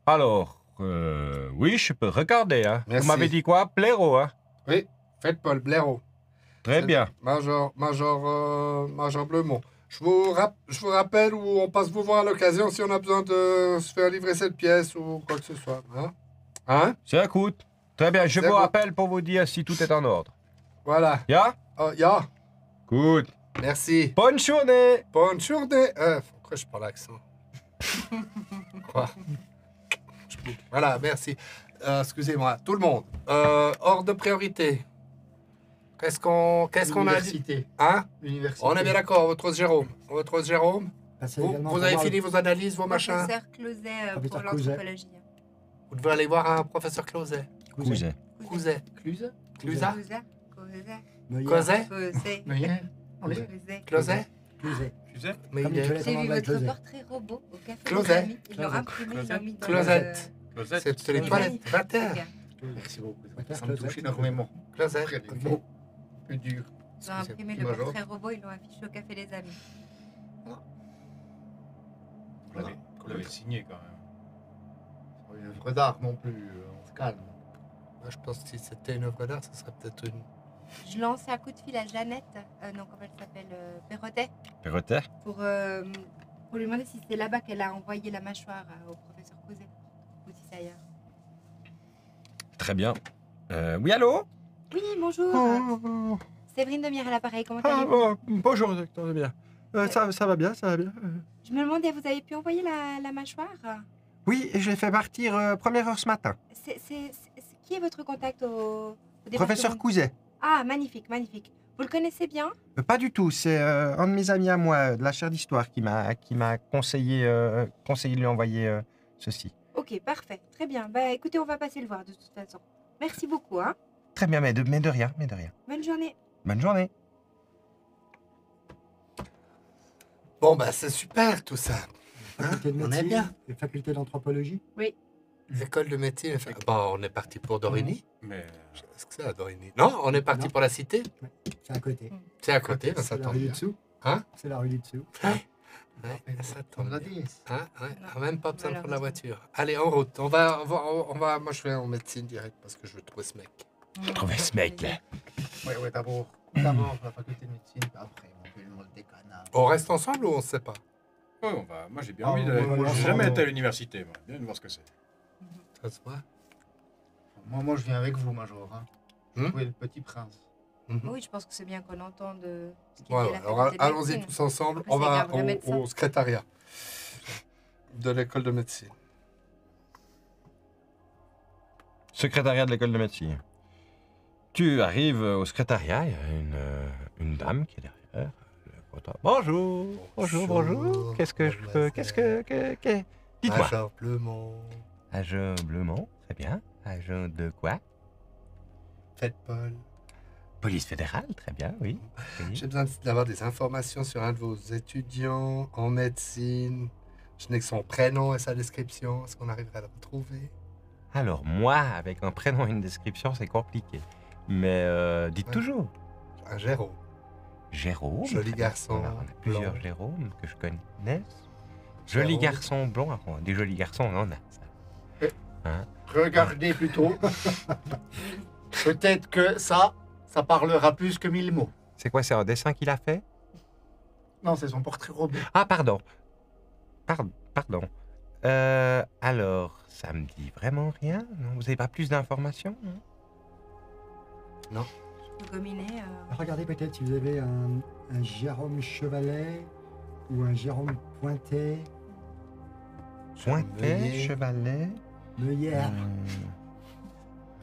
Alors, oui, je peux regarder. Hein. Merci. Vous m'avez dit quoi? Blaireau, hein? Oui, faites Paul Blaireau. Très bien. Major Bleumont. Je vous rappelle où on passe vous voir à l'occasion si on a besoin de se faire livrer cette pièce ou quoi que ce soit. Hein? C'est écoute. Très bien, je C'est vous good. rappelle pour vous dire si tout est en ordre. Voilà. Ja? Oh, ya. Good. Merci. Bonne journée. Bonne journée. Pourquoi je parle accent? Quoi? Voilà, merci. Excusez-moi. Tout le monde. Hors de priorité. Qu'est-ce qu'on a dit? L'université. Hein? L'université. On est bien d'accord, votre Jérôme. Passez Vous, également vous pour avez voir fini vos analyses, vos machins? Professeur Closet pour Professeur Closet. l'anthropologie. Vous devez aller voir un professeur Closet. le Cousin. Couset. Cluse. Clusa? Neuilly. Closet? Closet. Neuilly. Closet. Closet? Closet. Tu sais? Mais Comme il une est... toilette J'ai en vu anglais, votre Closet. portrait robot au café Closet. des amis. Ils l'ont imprimé, ils l'ont mis dans Closet. le- Cosette. C'est les C'est toilettes. magnifique, Va terre. les gars. Merci beaucoup. Préfère Ça me Closette, touche ça énormément. Closette, Après, les ok. mots plus durs. Ils ont imprimé le Major. portrait robot, ils l'ont affiché au Café des Amis. Vous l'avez signé quand même. C'est pas une œuvre d'art non plus, on se calme. Moi, je pense que si c'était une œuvre d'art, ce serait peut-être une. Je lance un coup de fil à Jeannette, non, comment elle s'appelle, Perrotet, Perrotet? pour lui demander si c'est là-bas qu'elle a envoyé la mâchoire au professeur Causet, ou si c'est ailleurs. Très bien. Oui, allô? Oui, bonjour. Oh, Séverine Demire à l'appareil, comment ah, allez-vous? bonjour, docteur, ça va bien. Ça va bien, ça va bien. Je me demandais, vous avez pu envoyer la mâchoire? Oui, je l'ai fait partir première heure ce matin. Qui est votre contact au Professeur département? Couzet. Ah, magnifique, magnifique. Vous le connaissez bien? Pas du tout, c'est un de mes amis à moi de la chaire d'histoire qui m'a conseillé de lui envoyer ceci. Ok, parfait, très bien. Bah écoutez, on va passer le voir de toute façon. Merci beaucoup, hein. Très bien, mais de rien, mais de rien. Bonne journée. Bonne journée. Bon, bah, c'est super tout ça. Faculté de On est médecine, bien. et faculté d'anthropologie. L'école de métier. Bon, on est parti pour Dorigny. Mais Est-ce que c'est à Dorigny? Non, on est parti Non. pour la cité. C'est à côté. C'est à côté, bah, ça C'est la tombe rue du bien. dessous. Hein? C'est la rue du dessous. Ouais, ça On tombe l'a bien. dit. Hein? Ouais, Non, on a même pas besoin de prendre la malheureusement. voiture. Allez, en route. On va. Moi, je vais en médecine direct parce que je veux trouver ce mec. Trouvez ce mec, là. Ouais, d'abord la faculté de médecine, puis après, éventuellement le décanat. On reste ensemble ou on se sépare? ouais, on va. Moi j'ai bien Ah, envie on d'aller. va Moi, j'ai l'ensemble. jamais été à l'université, moi. Bien de voir ce que c'est. Ça se voit? Moi, je viens avec vous, Major. Hein. Hmm? Vous êtes le petit prince. Oui, je pense que c'est bien qu'on entende ce qu'il Ouais, dit ouais. à la Alors, faculté de allons-y médecine. tous ensemble. En plus, On c'est va un vrai médecin. au secrétariat de l'école de médecine. Secrétariat de l'école de médecine. Tu arrives au secrétariat, il y a une dame qui est derrière. Bonjour, bonjour, bonjour. Qu'est-ce que je peux... Qu'est-ce que... Dites-moi. Major Blemont. Agent Blemont, très bien. Agent de quoi? Faites Paul. Police fédérale, très bien, oui. Oui. J'ai besoin d'avoir des informations sur un de vos étudiants en médecine. Je n'ai que son prénom et sa description. Est-ce qu'on arriverait à le retrouver? Alors, moi, avec un prénom et une description, c'est compliqué. Mais dites Ouais. toujours. Un Jérôme. Jérôme. Joli très bien. garçon, On a plusieurs blond. Jérômes que je connaisse. Joli Jérôme. garçon blond. Alors, des jolis garçons, on en a. Ça. Hein? Regardez plutôt. Peut-être que ça parlera plus que 1000 mots. C'est quoi, c'est un dessin qu'il a fait? Non, c'est son portrait robot. Ah, pardon. Pardon. Alors, ça me dit vraiment rien? Non, vous n'avez pas plus d'informations? Non? Je peux gominer. Regardez peut-être si vous avez un Jérôme Chevalet ou un Jérôme Pointet, Pointet, Meunier. Chevalet. Meuillère.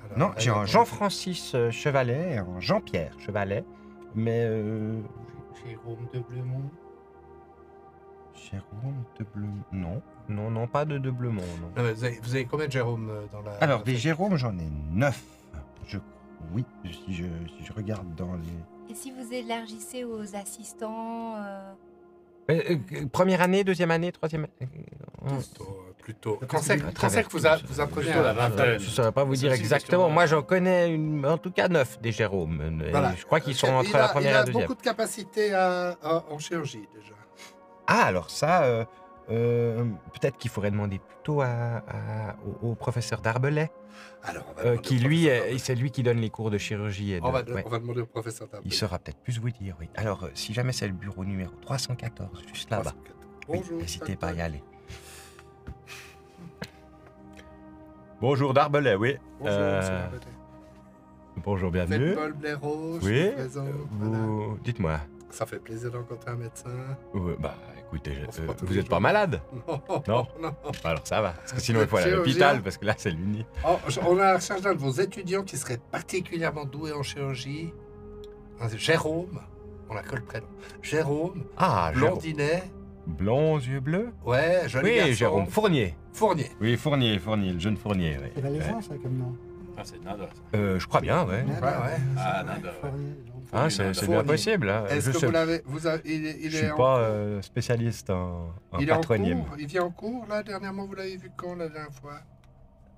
Alors, Non, là, j'ai il y a un Jean-Francis Chevalet et un Jean-Pierre Chevalet. Mais Jérôme de Blemont. Jérôme de Blemont. Non, pas de Blemont, non. Non, mais vous avez combien de Jérôme dans la... Alors, dans des la- Jérômes, j'en ai 9. Oui, si je regarde dans les... Et si vous élargissez aux assistants, première année, deuxième année, troisième année... Plutôt. Parce Quand que c'est c'est- quand c'est que vous apprenez Plutôt la à... vingtaine. Je ne saurais pas vous dire C'est aussi une exactement. question de- Moi, j'en connais en tout cas 9 des Jérômes. Et Voilà. je crois qu'ils sont entre Il a- la première et la Il a deuxième. beaucoup de capacité en chirurgie, déjà. Ah, alors ça, peut-être qu'il faudrait demander plutôt au professeur Darbelay, Alors, on va demander qui au lui, professeur c'est lui qui donne les cours de chirurgie. Et On va, ouais. on va demander au professeur Darbelay. Il saura peut-être plus vous dire, oui. Alors, si jamais c'est le bureau numéro 314, juste là-bas, oui, Bonjour. n'hésitez pas à y aller. Bonjour Darbelay, oui. Bonjour, monsieur Darbelay. Bonjour, Faites bienvenue. Paul Blaireau, je Oui, vous présente. Voilà. vous... Dites-moi. Ça fait plaisir de rencontrer un médecin. Bah, écoutez, On se voit tous vous les n'êtes pas jours. malade? Non. Non. Alors ça va, parce que sinon il faut aller à Chirurgien. l'hôpital, parce que là c'est l'uni. Oh, on a à la recherche d'un de vos étudiants qui serait particulièrement doué en chirurgie. Jérôme. On a que le prénom. Jérôme, Ah, Jérôme. blondinet. Blond, yeux bleus? Ouais, joli Oui, garçon. Jérôme. Fournier. Fournier. Oui, Fournier, le jeune Fournier, oui. C'est valaisan, ça, comme nom. Ah, c'est nada. Ça. Je crois bien, ouais. ouais. Ah, nada, ouais. Fournier, Ah, c'est Fournier. bien possible. Hein. Est-ce Je que sais, vous l'avez... Il je est suis en pas cours. spécialiste en Il est en patronyme. cours. Il vient en cours, là, dernièrement, vous l'avez vu quand, la dernière fois?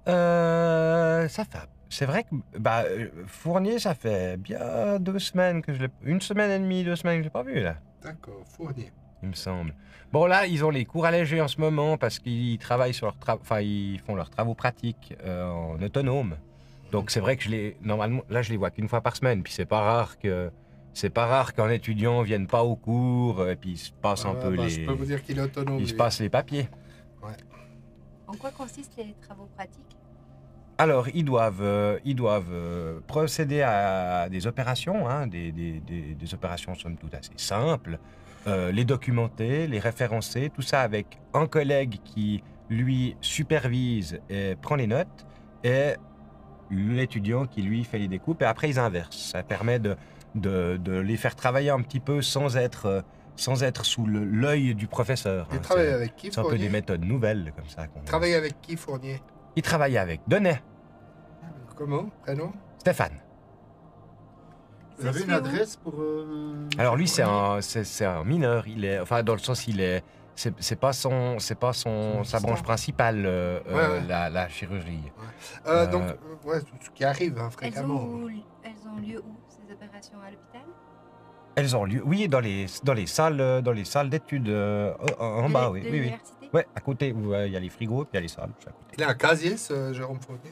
Ça fait c'est vrai que Fournier, ça fait bien 2 semaines que je l'ai... 1 semaine et demie, 2 semaines que je l'ai pas vu, là. D'accord, Fournier. Il me semble. Bon, là, ils ont les cours allégés en ce moment parce qu'ils travaillent sur ils font leurs travaux pratiques en autonome. Donc, c'est vrai que normalement, là, je les vois qu'une fois par semaine. Puis, c'est pas rare qu'un étudiant vienne pas au cours et puis il se passe un peu Je peux vous dire qu'il est autonome. il se lui. passe les papiers. En quoi consistent les travaux pratiques? Alors, ils doivent procéder à des opérations, hein, des opérations somme toute assez simples, les documenter, les référencer, tout ça avec un collègue qui, lui, supervise et prend les notes, et l'étudiant qui, lui, fait les découpes, et après, ils inversent. Ça permet de les faire travailler un petit peu sans être sous l'œil du professeur. Il hein. travaille C'est avec qui, c'est un peu des Fournier? méthodes nouvelles, comme ça. Travaille avec qui, Fournier? Il travaille avec Donnet, Comment? Prénom? Stéphane. Vous avez une adresse pour... Alors lui, c'est Fournier un mineur. Il est, enfin, dans le sens, c'est pas sa branche principale, Ouais. la chirurgie. Donc, ouais, tout ce qui arrive hein, Elles fréquemment. ont lieu où, ces opérations? À l'hôpital? Elles ont lieu, oui, dans les salles d'études en bas, oui, De oui, oui. l'université? Ouais, à côté, où il y a les frigos, puis il y a les salles, juste à côté. Il a un casier, ce Jérôme Fournier?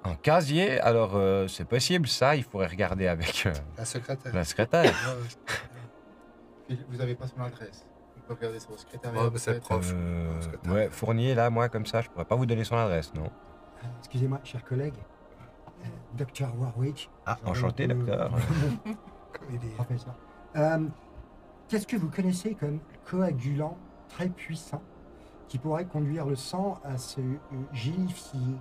Un casier, alors c'est possible, ça, il faudrait regarder avec La secrétaire. la secrétaire. Ouais, Vous n'avez pas son adresse. On peut regarder sur le secrétariat. Ouais, mais c'est le peut-être. prof. secrétaire. Ouais, Fournier, là, moi, comme ça, je pourrais pas vous donner son adresse, non. Excusez-moi, cher collègue. Docteur Warwick. Ah, Ça va enchanté, un peu- docteur. Comme il est. Professeur. Qu'est-ce que vous connaissez comme coagulant très puissant qui pourrait conduire le sang à se gélifier?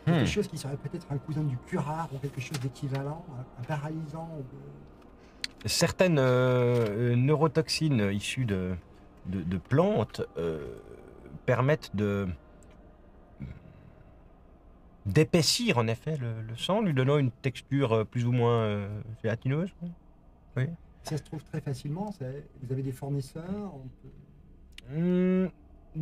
Quelque chose qui serait peut-être un cousin du curare ou quelque chose d'équivalent, un paralysant Certaines neurotoxines issues de plantes permettent d'épaissir en effet le sang, lui donnant une texture plus ou moins gélatineuse. Oui. Ça se trouve très facilement. Vous avez des fournisseurs on peut-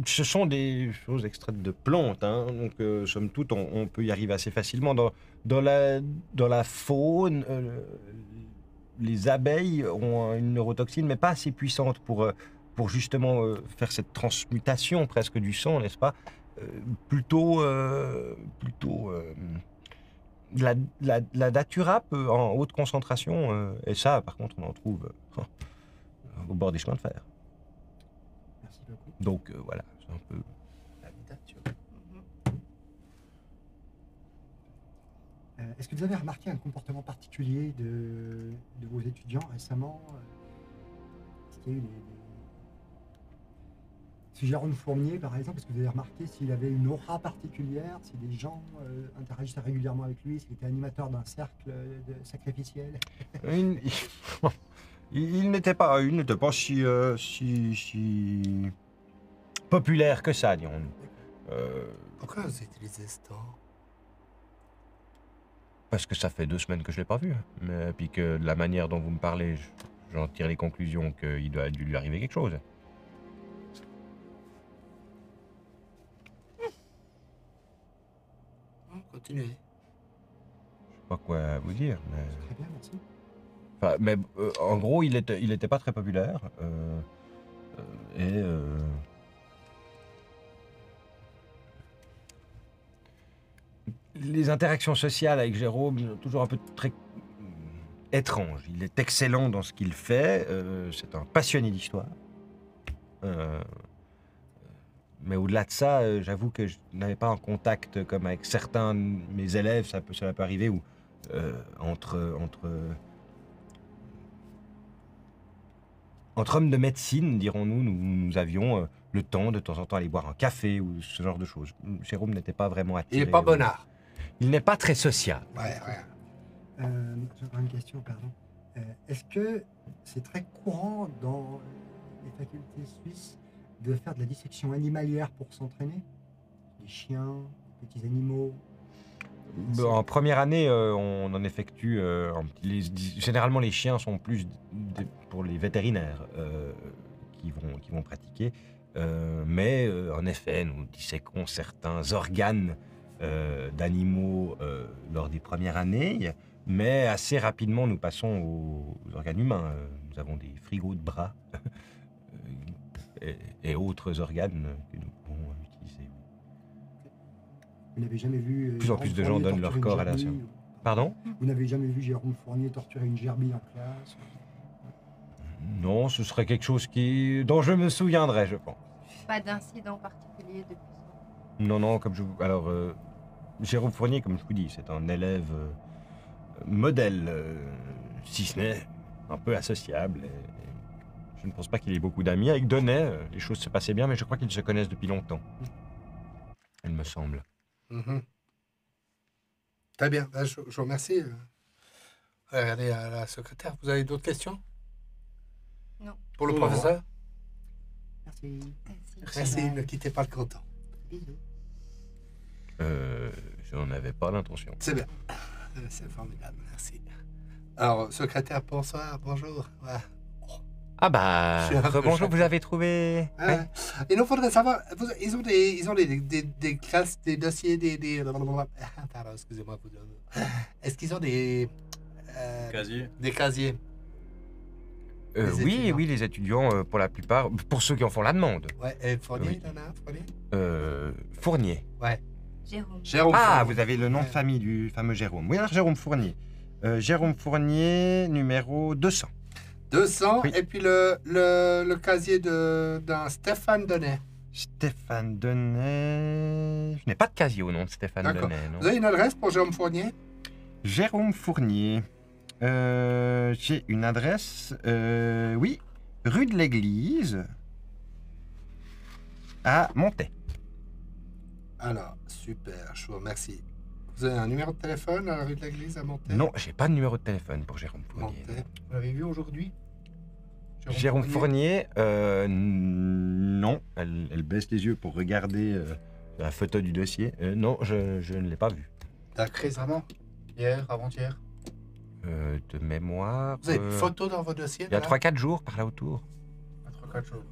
Ce sont des choses extraites de plantes, hein, donc somme toute on peut y arriver assez facilement. Dans la faune, les abeilles ont une neurotoxine, mais pas assez puissante pour justement faire cette transmutation presque du sang, n'est-ce pas? Plutôt la datura en haute concentration, et ça, par contre, on en trouve au bord des chemins de fer. Merci beaucoup. Donc voilà, c'est un peu... La datura. Est-ce que vous avez remarqué un comportement particulier de vos étudiants récemment? Est-ce qu'il y a eu Si Jérôme Fournier, par exemple, est-ce que vous avez remarqué s'il avait une aura particulière, si des gens interagissaient régulièrement avec lui, s'il était animateur d'un cercle sacrificiel? Il n'était pas si populaire que ça, dirons-nous. Pourquoi vous utilisez ce temps? Parce que ça fait 2 semaines que je l'ai pas vu. Mais puis que de la manière dont vous me parlez, j'en tire les conclusions qu'il doit dû lui arriver quelque chose. Continuez. Je sais pas quoi vous dire, mais... Très bien, merci. Enfin, mais en gros, il était pas très populaire. Les interactions sociales avec Jérôme sont toujours un peu très étranges. Il est excellent dans ce qu'il fait. C'est un passionné d'histoire. Mais au-delà de ça, j'avoue que je n'avais pas un contact comme avec certains de mes élèves. Ça peut arriver où entre hommes de médecine, dirons-nous, nous avions le temps de temps en temps aller boire un café ou ce genre de choses. Jérôme n'était pas vraiment attiré. Il est pas bonnard. Il n'est pas très social. Ouais. J'ai encore une question, pardon. Est-ce que c'est très courant dans les facultés suisses de faire de la dissection animalière pour s'entraîner? Des chiens, des petits animaux? En première année, on en effectue un petit. Généralement, les chiens sont plus pour les vétérinaires qui vont pratiquer. Mais en effet, nous disséquons certains organes d'animaux lors des premières années, mais assez rapidement nous passons aux organes humains. Nous avons des frigos de bras et autres organes que nous pouvons utiliser. Vous n'avez jamais vu... De plus en plus de gens donnent leur corps à la science. Pardon ? Vous n'avez jamais vu Jérôme Fournier torturer une gerbille en classe? Non, ce serait quelque chose dont je me souviendrai, je pense. Pas d'incident particulier depuis ça. Non, comme je vous... Alors, Jérôme Fournier, comme je vous dis, c'est un élève modèle, si ce n'est un peu associable. Et je ne pense pas qu'il ait beaucoup d'amis. Avec Donnet, les choses se passaient bien, mais je crois qu'ils se connaissent depuis longtemps. Il me semble. Très bien, je vous remercie. Regardez à la secrétaire, vous avez d'autres questions? Non. Pour le professeur? Merci. Merci, ne quittez pas le canton. Bisous. Je n'en avais pas l'intention. C'est bien. C'est formidable, merci. Alors, secrétaire, bonsoir, bonjour. Ouais. Ah bah, Je suis un peu bonjour, choqué. vous avez trouvé... Ah ouais. Il nous faudrait savoir, ils ont des classes, des dossiers, pardon, excusez-moi. Est-ce qu'ils ont des Casier. des casiers? Les Oui, étudiants. oui, les étudiants, pour la plupart, pour ceux qui en font la demande. Ouais, et Fournier, Oui. il en a un, Fournier? Fournier. Ouais. Jérôme. Jérôme Ah, Fournier. vous avez le nom de Ouais. famille du fameux Jérôme. Oui, alors Jérôme Fournier. Jérôme Fournier, numéro 200. 200, Oui. et puis le casier d'un Stéphane Donnet. Stéphane Donnet... Je n'ai pas de casier au nom de Stéphane D'accord. Donnet, non. Vous avez une adresse pour Jérôme Fournier? Jérôme Fournier. J'ai une adresse, oui, rue de l'Église, à Montaix. Alors, super, je vous remercie. Vous avez un numéro de téléphone à la rue de l'Église à Montaix? Non, j'ai pas de numéro de téléphone pour Jérôme Fournier. Montaix. Vous l'avez vu aujourd'hui? Jérôme Fournier, non. Elle baisse les yeux pour regarder la photo du dossier. Non, je ne l'ai pas vu. D'accord. Récemment? Hier, avant-hier? De mémoire... Vous avez une photo dans vos dossiers? Il y a là 3-4 jours, par là autour. À 3-4 jours.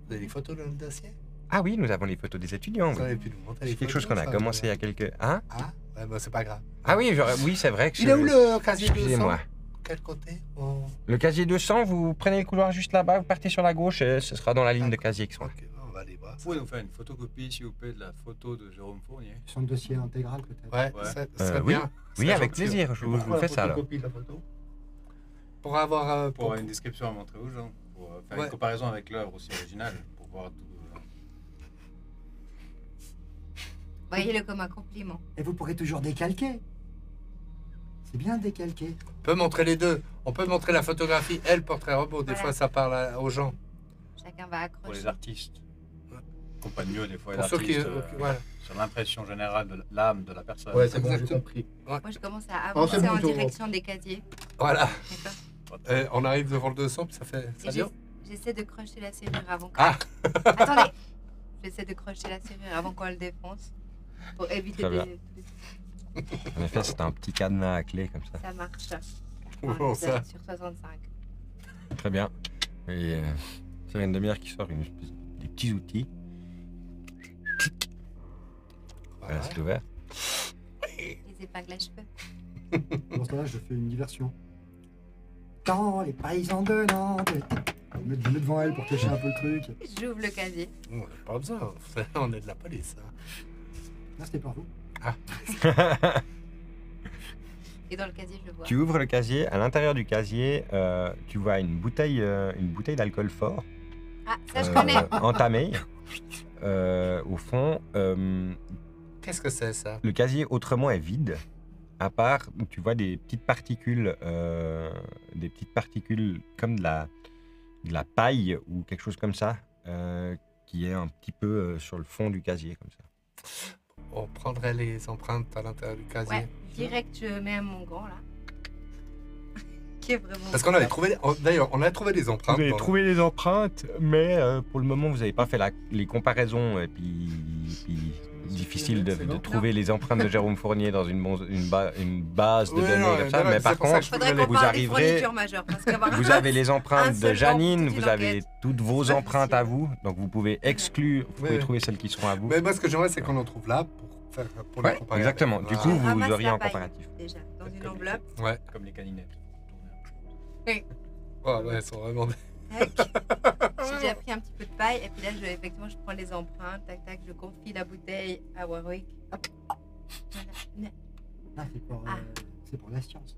Vous avez des photos dans le dossier? Ah oui, nous avons les photos des étudiants. Vous Oui. avez pu nous montrer les C'est quelque chose photos, qu'on a ça, commencé il y a quelques... Hein? Ah, ouais, bah, c'est pas grave. Ah oui, oui, c'est vrai que Il est où le casier 200? Excusez-moi. Quel côté? Le casier 200, vous prenez le couloir juste là-bas, vous partez sur la gauche et ce sera dans la ligne de casier qui sera. Ok, on va aller voir. Vous pouvez nous faire une photocopie, s'il vous plaît, de la photo de Jérôme Fournier? Son dossier intégral, peut-être. Ouais, Ouais. ça serait Oui. bien. Oui, C'est avec gentil. plaisir, je vous fais ça alors. Photocopie de la photo. Pour avoir... Pour avoir une description à montrer aux gens, pour faire Ouais. une comparaison avec l'œuvre aussi originale, pour voir tout. Voyez-le comme un compliment. Et vous pourrez toujours décalquer. C'est bien de décalquer. On peut montrer les deux. On peut montrer la photographie et le portrait robot. Des Voilà. fois, ça parle aux gens. Chacun va Pour accrocher. les artistes. Ouais. Comprennent mieux des fois les Pour ceux qui... artistes voilà. sur l'impression générale de l'âme de la personne. Ouais, c'est bon, j'ai Exactement. compris. Moi, je commence à Oh, c'est avancer bon, en Taureau. direction des casiers. Voilà. D'accord. On arrive devant le 200, puis ça fait... Ça Et dure j'essaie de crocheter la serrure avant qu'on... Ah. Attendez. J'essaie de crocheter la serrure avant qu'on le défonce. Pour éviter Très bien. de... En effet, c'est un petit cadenas à clé comme ça. Ça marche. Bon, ça. Sur 65. Très bien. Et c'est une demi-heure qui sort des petits outils. Voilà, c'est ouvert. Les épingles à cheveux. Dans ce cas-là, je fais une diversion. Quand les paysans de Nantes... Je me mets devant elle pour cacher un peu le truc. J'ouvre le casier. On n'a pas besoin. On est de la police. Hein. Là, c'était par vous. Et dans le casier, je vois. Tu ouvres le casier. À l'intérieur du casier, tu vois une bouteille d'alcool fort. Ah, ça, je connais. Entamée. Au fond, Qu'est-ce que c'est, ça? le casier autrement est vide, à part, tu vois des petites particules comme de la paille ou quelque chose comme ça, qui est un petit peu sur le fond du casier, comme ça. On prendrait les empreintes à l'intérieur du casier. Ouais, direct, je mets à mon grand, là. Qui est vraiment... Parce qu'on avait trouvé... D'ailleurs, on a trouvé des empreintes. Vous avez dans- trouvé les empreintes, mais pour le moment, vous n'avez pas fait les comparaisons. Et puis difficile de trouver les empreintes de Jérôme Fournier dans une base de Oui, données non, comme ça. non, mais c'est par pour ça contre, que Faudrait qu'on vous parle arriverez... des fournitures majeures. Parce qu'avoir Vous avez les un empreintes seul de Janine, banc, toute vous une avez enquête. toutes vos C'est pas empreintes difficile. à vous. Donc vous pouvez exclure, vous pouvez Oui. trouver celles qui seront à vous. Mais moi, ce que j'aimerais, c'est qu'on en trouve là Faire pour Ouais, les comparer exactement. avec- Du Ah. coup, Je vous ramasse auriez la en paille, comparatif. déjà, dans une Comme enveloppe. Ouais. Comme les caninettes. Ouais, ouais, elles sont vraiment... Tac. J'ai déjà pris un petit peu de paille et puis là, effectivement, je prends les empreintes, tac tac, je confie la bouteille à Warwick. Hop. Voilà. Ah, c'est pour la science.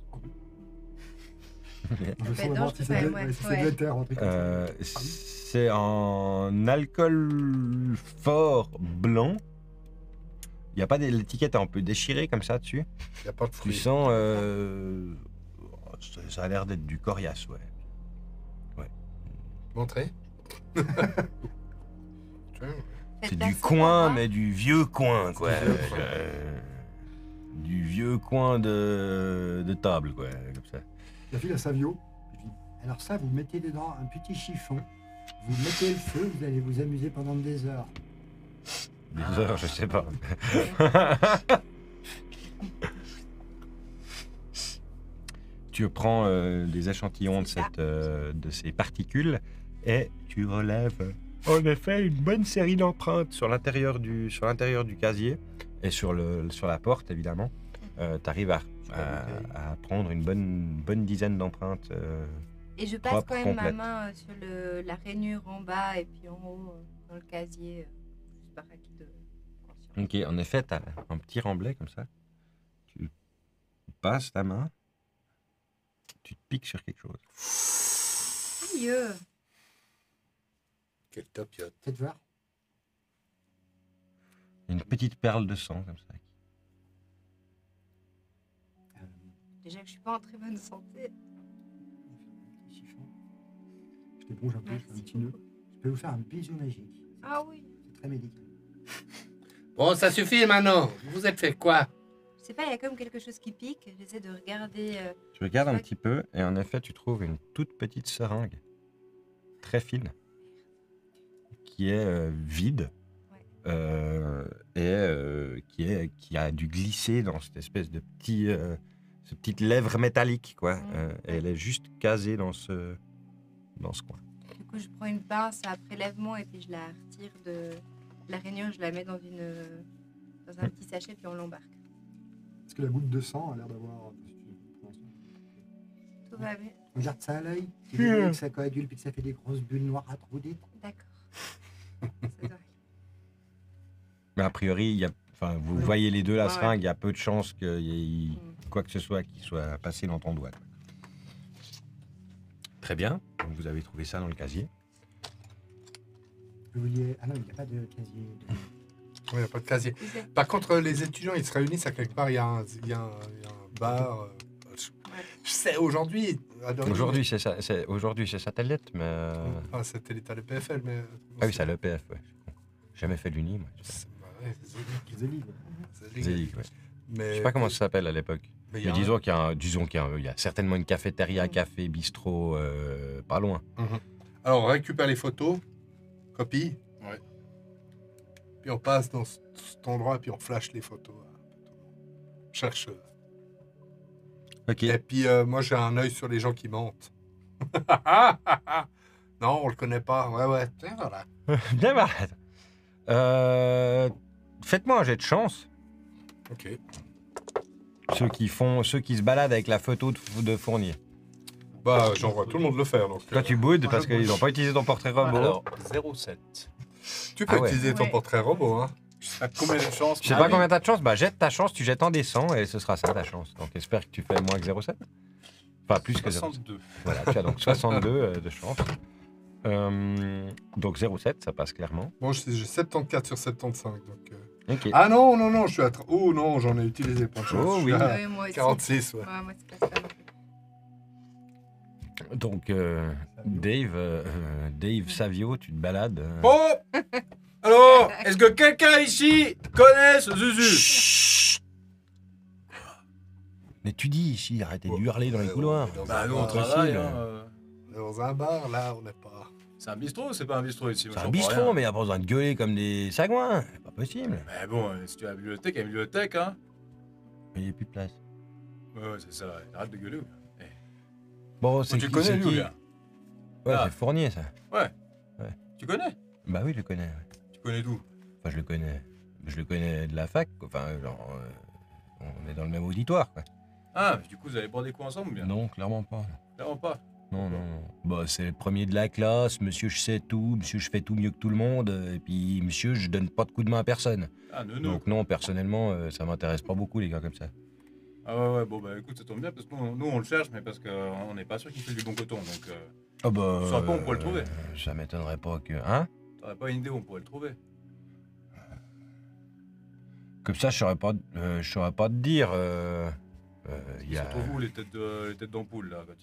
Je fait, sais non, vraiment je si fais, ça ouais, doit si ça ouais. doit être un truc comme ça. C'est en alcool fort blanc. Il n'y a pas l'étiquette est un peu déchirée comme ça dessus. Il n'y a pas de Tu fruits. sens... ça a l'air d'être du coriace, ouais. Montrez. Faites C'est pas du ça, coin, moi. mais du vieux coin, quoi. Du vieux coin. Du vieux coin de table, quoi, comme ça. La fille à Savio, je dis, alors ça, vous mettez dedans un petit chiffon, vous mettez le feu, vous allez vous amuser pendant des heures. Des heures, je sais pas. Tu prends des échantillons de ces particules et tu relèves en effet une bonne série d'empreintes sur l'intérieur du casier et sur la porte évidemment. Tu arrives à prendre une bonne dizaine d'empreintes. Et je passe propre, quand même complète. ma main sur la rainure en bas et puis en haut dans le casier, juste par acquis de conscience. Ok, en effet, tu as un petit remblai comme ça. Tu passes ta main, tu te piques sur quelque chose. Aïe. Quel top yacht. Faites voir. Une petite perle de sang comme ça. Déjà que je suis pas en très bonne santé. Petit chiffon. Je t'éponge un peu, je fais un Merci petit nœud. beaucoup. Je peux vous faire un bisou magique. Ah oui. C'est très médical. Bon, ça suffit maintenant. Vous êtes fait quoi? Je sais pas, il y a comme quelque chose qui pique. J'essaie de regarder. Tu regardes un Ouais. petit peu et en effet, tu trouves une toute petite seringue, très fine, qui est vide et qui a dû glisser dans cette espèce de ces petites lèvres métalliques, quoi. Et elle est juste casée dans ce coin. Du coup, je prends une pince à prélèvement et puis je la retire de la rainure. Je la mets dans un petit sachet puis on l'embarque. Est-ce que la goutte de sang a l'air d'avoir... Tout va bien. Regarde ça à l'œil. Si vous voyez que ça coagule puis que ça fait des grosses bulles noires à trous dites. D'accord. Ça doit aller. Mais a priori, vous voyez les deux la Ouais. seringue, il y a peu de chances qu'il y ait Mm. quoi que ce soit qui soit passé dans ton doigt. Très bien, donc vous avez trouvé ça dans le casier. Vous vouliez... Ah non, il n'y a pas de casier. Il n'y a pas de casier. Vous êtes- Par contre, les étudiants, ils se réunissent à quelque part. Il y a un bar. Je sais, aujourd'hui. à l'heure Aujourd'hui, c'est ça, aujourd'hui c'est satellite, mais... Ah, c'était l'état de PFL, mais. Ah oui, c'est à l'EPF, ouais. Jamais fait l'Uni, moi. Ouais, c'est Zélig. Zélig, ouais. Mais. Je sais pas comment ça s'appelle à l'époque. Mais il y Mais a disons qu'il y a certainement une cafétéria, café, bistrot, pas loin. Alors, on récupère les photos, copie. Ouais. Puis on passe dans cet endroit, puis on flash les photos. On cherche. Ok. Et puis, moi, j'ai un œil sur les gens qui mentent. Non, on le connaît pas. Ouais. Tiens, voilà. Bien malade. Faites-moi un jet de chance. Ok. Ceux qui se baladent avec la photo de Fournier. Bah, j'en vois tout le monde le faire. Donc, Toi, tu boudes moi, parce je qu'ils bouge. n'ont pas utilisé ton portrait robot. Alors, 0,7. Tu peux Ah ouais. utiliser ton Ouais. portrait robot, hein. Je sais pas combien de chances. Je sais pas combien t'as de chance, bah jette ta chance, tu jettes en descend et ce sera ça ta chance. Donc j'espère que tu fais moins que 0,7. Enfin plus que 0,7. 62. Voilà, tu as donc 62 de chance. Donc 0,7, ça passe clairement. Bon, j'ai 74 sur 75. Donc, Ok. Ah non, je suis à... Oh non, j'en ai utilisé plein de choses. Oh Je oui. suis à Ouais, moi aussi. 46, ouais. Ouais, moi, c'est pas ça non plus. Donc Dave Savio, tu te balades. Bon alors, est-ce que quelqu'un ici connaît ce Zuzu? Mais tu dis ici, arrêtez de hurler dans les Ouais, couloirs. on est dans Bah un nous on bar. travaille, possible. Dans un bar, là, on n'est pas... C'est un bistrot ou c'est pas un bistrot ici? Moi, C'est j'en un comprends bistrot, rien. mais il n'y a pas besoin de gueuler comme des sagouins. C'est pas possible. Mais bon, si tu as la bibliothèque, il y a une bibliothèque, hein? Mais il n'y a plus de place. Ouais, c'est ça, ouais. Arrête de gueuler. ou bien? Bon, c'est Tu qui, connais c'est lui ou qui bien? Ouais, Ah. c'est Fournier, ça. Tu connais? Bah oui, je le connais. Ouais. Tu connais d'où? Enfin, je le connais. je le connais de la fac. Enfin, on est dans le même auditoire. Quoi. Ah, mais du coup, vous allez boire des coups ensemble ou bien? Non, clairement pas. Clairement pas. Non. Bah, c'est le premier de la classe. Monsieur, je sais tout. Monsieur, je fais tout mieux que tout le monde. Et puis, monsieur, je donne pas de coup de main à personne. Ah, non. Donc non, personnellement, ça m'intéresse pas beaucoup les gars comme ça. Ah ouais, bon bah écoute, ça tombe bien parce que nous on le cherche, mais parce qu'on n'est pas sûr qu'il fait du bon coton, donc Ah bah. Sur un peu, on pourrait le trouver. Ça m'étonnerait pas que. Hein? t'aurais pas une idée où on pourrait le trouver? Comme ça, je saurais pas te dire. Ils sont trop vous les têtes d'ampoule là quand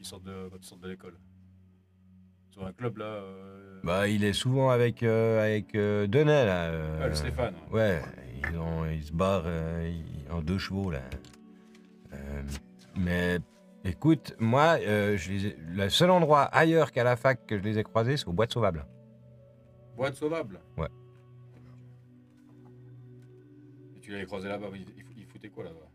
ils sortent de l'école. Sur un club là. Bah, il est souvent avec Denay là. Le Stéphane. Ouais, ils se barrent en 2 chevaux là. Mais écoute, moi, le seul endroit ailleurs qu'à la fac que je les ai croisés, c'est au Bois de Sauvable. Boîte sauvable. Ouais. Et tu l'avais croisé là-bas, il foutait quoi là-bas?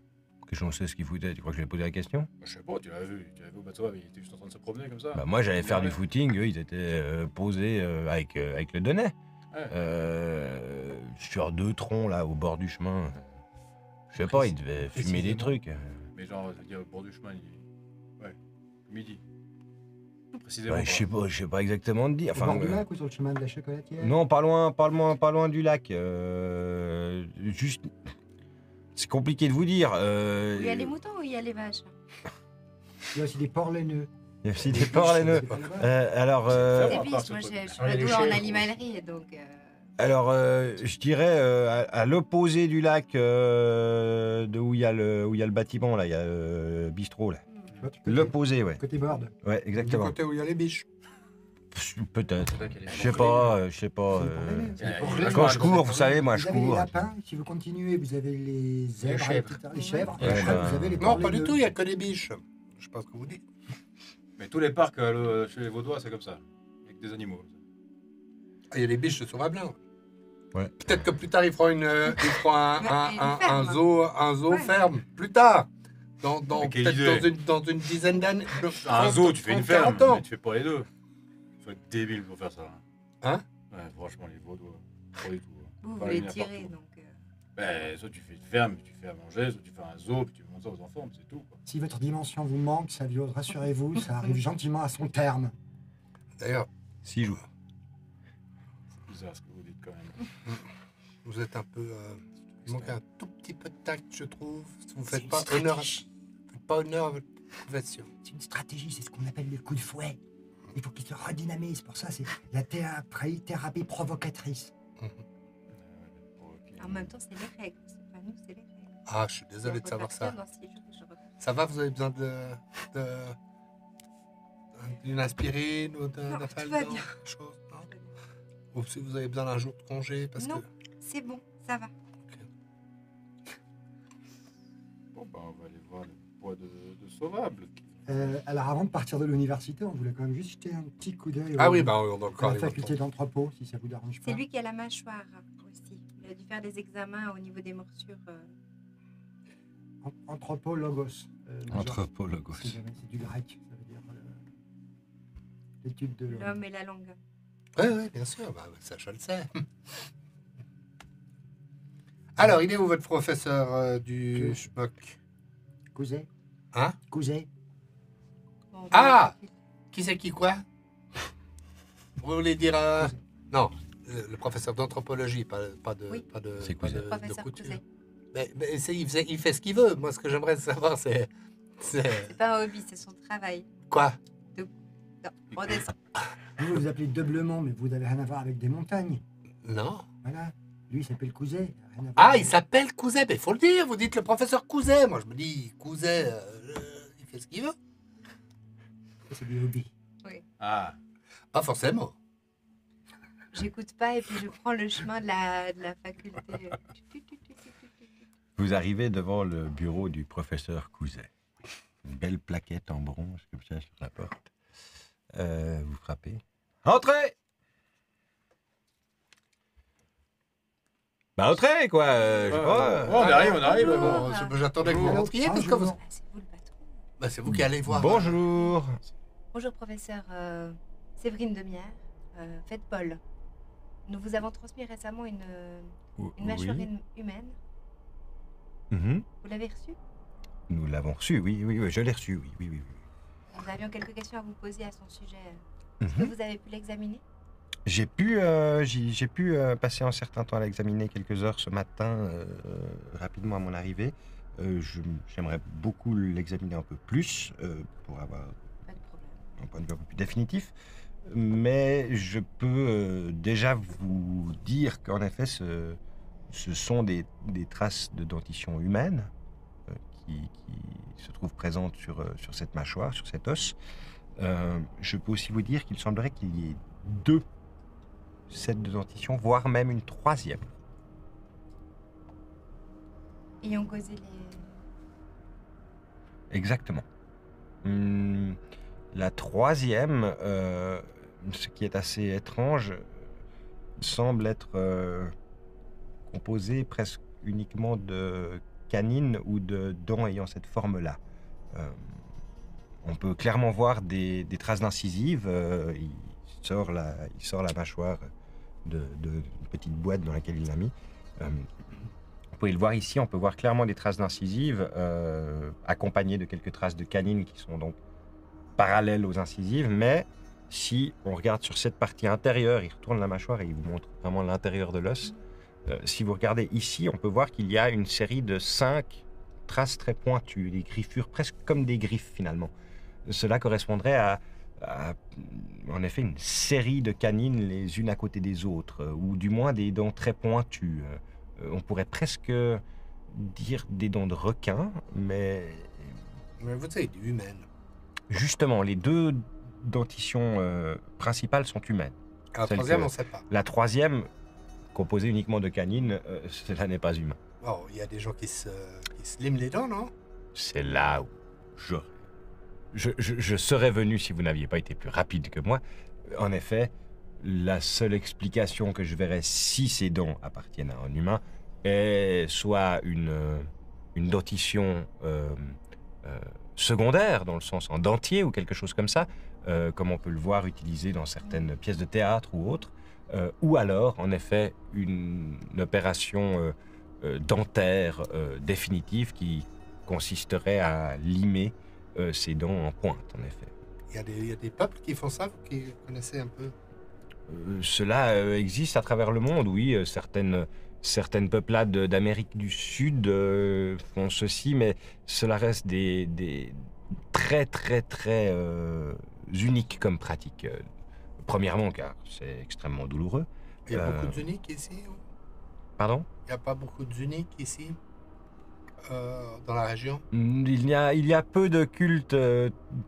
Que j'en sais ce qu'ils foutaient, tu crois que je lui ai posé la question? Bah, je sais pas, tu l'avais vu au Boîte sauvable, il était juste en train de se promener comme ça. Bah, moi, j'allais faire du footing, eux, ils étaient posés avec le Denay. Ouais. Sur 2 troncs là, au bord du chemin. Je sais pas, ils devaient fumer des trucs. Mais genre, je veux dire, au bord du chemin, ouais, midi. Précisément. Ouais, je sais pas exactement te dire. Au bord du lac ou sur le chemin de la chocolatière? Non, pas loin du lac. Juste, c'est compliqué de vous dire. Il y a les moutons ou il y a les vaches? Il y a aussi des porcs laineux. Il y a aussi des porcs laineux. Alors, Des biches, moi je suis pas douée en animalerie, donc... je dirais à l'opposé du lac, de où il y a le bâtiment là, il y a le bistrot là. L'opposé, ouais. Côté borde. Ouais, Du exactement. côté où il y a les biches. Peut-être. Peut-être qu'il y a les Je sais pas. C'est les porcs Quand laineux. Quand je cours, vous savez, moi je Vous avez les cours. lapins, si vous continuez, vous avez les zèbres, chèvres. etc., les chèvres, Ouais, et après, bah, vous avez les Non, porcs pas du laineux. tout, il n'y a que des biches. Je sais pas ce que vous dites. Mais tous les parcs chez les Vaudois, c'est comme ça. Avec des animaux. Ah, il y a les biches de Sauvablanc. Ouais. Peut-être que plus tard, ils feront un zoo Ouais. ferme. Plus tard. Mais quelle Peut-être idée. dans une dizaine d'années. Un zoo, tu fais une 30, ferme, 40 ans. mais tu fais pas les deux. Faut être débile pour faire ça. Hein? Ouais, franchement, les Vaudois, pas du tout. Vous Pas voulez n'importe tirer, où. donc... Ben, soit tu fais une ferme, tu fais à manger, soit tu fais un zoo, puis tu montes ça aux enfants, puis c'est tout. Quoi. Si votre dimension vous manque, ça rassurez-vous, ça arrive gentiment à son terme. D'ailleurs, 6 jours. C'est bizarre ce que vous dites quand même. vous êtes un peu. Il manque un tout petit peu de tact, je trouve. Vous C'est faites une pas stratégie. honneur à votre profession. C'est une stratégie, c'est ce qu'on appelle le coup de fouet. Il faut qu'il se redynamise, pour ça c'est la thérapie provocatrice. En même temps, c'est les règles. C'est pas nous, c'est les règles. Ah, je suis désolé de On savoir peut ça. faire dans 6 jours, je reviens. Ça va, vous avez besoin d'une aspirine ou d'un Non, tout Faldan, va bien. quelque chose, non? Ou si vous avez besoin d'un jour de congé, parce Non. que. C'est bon, ça va. Bon, ben, on va aller voir le bois de Sauvable. Alors avant de partir de l'université, on voulait quand même juste jeter un petit coup d'œil Ah oui, bah on a à encore la les faculté d'anthropo, si ça vous dérange pas. C'est lui qui a la mâchoire aussi. Il a dû faire des examens au niveau des morsures. Anthropologos. Anthropologos. C'est du grec, ça veut dire l'étude de l'homme. L'homme et la langue. Oui, bien sûr, bah, ça je le sais. Alors, il est où votre professeur du Que- schmuck? Couset. Hein? Couset. Bon, Ah! Qui c'est qui quoi? Vous voulez dire... Non, le professeur d'anthropologie, pas de... Oui. Pas de C'est pas Couset. de Professeur couture. Couset. Mais il fait ce qu'il veut. Moi, ce que j'aimerais savoir, c'est... C'est pas un hobby, c'est son travail. Quoi? Non, on descend. Vous vous appelez Deublemont, mais vous n'avez rien à voir avec des montagnes. Non. Voilà. Lui, il s'appelle Couset. Rien à voir Ah, avec- il s'appelle Couset. Mais il faut le dire. Vous dites le professeur Couset. Moi, je me dis, Couset, il fait ce qu'il veut. C'est du hobby. Ah, Pas forcément. J'écoute pas et puis je prends le chemin de la faculté. Vous arrivez devant le bureau du professeur Couset. Une belle plaquette en bronze comme ça sur la porte. Vous frappez. Entrez! Bah entrez quoi, je sais pas. on arrive. Bonjour. Bon, j'attendais que vous Allô, rentriez parce que vous... bonjour. Ah, c'est vous le patron. Bah, c'est vous qui allez voir. Bonjour. Bonjour professeur Séverine Demière, faites Paul. Nous vous avons transmis récemment une Une mâchoire Oui. humaine. Mhm. Vous l'avez reçue? Nous l'avons reçu, oui, je l'ai reçu, oui. Nous avions quelques questions à vous poser à son sujet. Est-ce que Mhm. vous avez pu l'examiner? J'ai pu, passer un certain temps à l'examiner, quelques heures ce matin, rapidement à mon arrivée. J'aimerais beaucoup l'examiner un peu plus pour avoir Pas de problème. un point de vue un peu plus définitif. Mais je peux déjà vous dire qu'en effet, ce sont des traces de dentition humaine qui se trouvent présentes sur cette mâchoire, sur cet os. Je peux aussi vous dire qu'il semblerait qu'il y ait 2 sets de dentition, voire même une 3e. Ayant causé les... Exactement. La 3e, ce qui est assez étrange, semble être composée presque uniquement de canines ou de dents ayant cette forme-là. On peut clairement voir des traces d'incisives. Il sort la mâchoire d'une petite boîte dans laquelle il l'a mis. Vous pouvez le voir ici, on peut voir clairement des traces d'incisives accompagnées de quelques traces de canines qui sont donc parallèles aux incisives. Mais si on regarde sur cette partie intérieure, il retourne la mâchoire et il vous montre vraiment l'intérieur de l'os. Si vous regardez ici, on peut voir qu'il y a une série de 5 traces très pointues, des griffures presque comme des griffes finalement. Cela correspondrait à, en effet, une série de canines les unes à côté des autres, ou du moins des dents très pointues. On pourrait presque dire des dents de requin, mais Mais vous savez, humaine. justement, les 2 dentitions principales sont humaines. La Celle troisième, que- on ne sait pas. La 3e, composée uniquement de canines, cela n'est pas humain. Oh, il y a des gens qui se liment les dents, non? C'est là où je serais venu si vous n'aviez pas été plus rapide que moi. En effet, la seule explication que je verrais si ces dents appartiennent à un humain est soit une dentition secondaire, dans le sens en dentier ou quelque chose comme ça, comme on peut le voir utilisé dans certaines pièces de théâtre ou autres, ou alors, en effet, une opération dentaire définitive qui consisterait à limer ses dents en pointe, en effet. Il y a des peuples qui font ça, vous qui connaissez un peu. Cela existe à travers le monde, oui. Certaines peuplades d'Amérique du Sud font ceci, mais cela reste des très uniques comme pratique. Premièrement, car c'est extrêmement douloureux. Il y a beaucoup d'uniques ici. Pardon? Il n'y a pas beaucoup d'uniques ici, dans la région. Il y a peu de cultes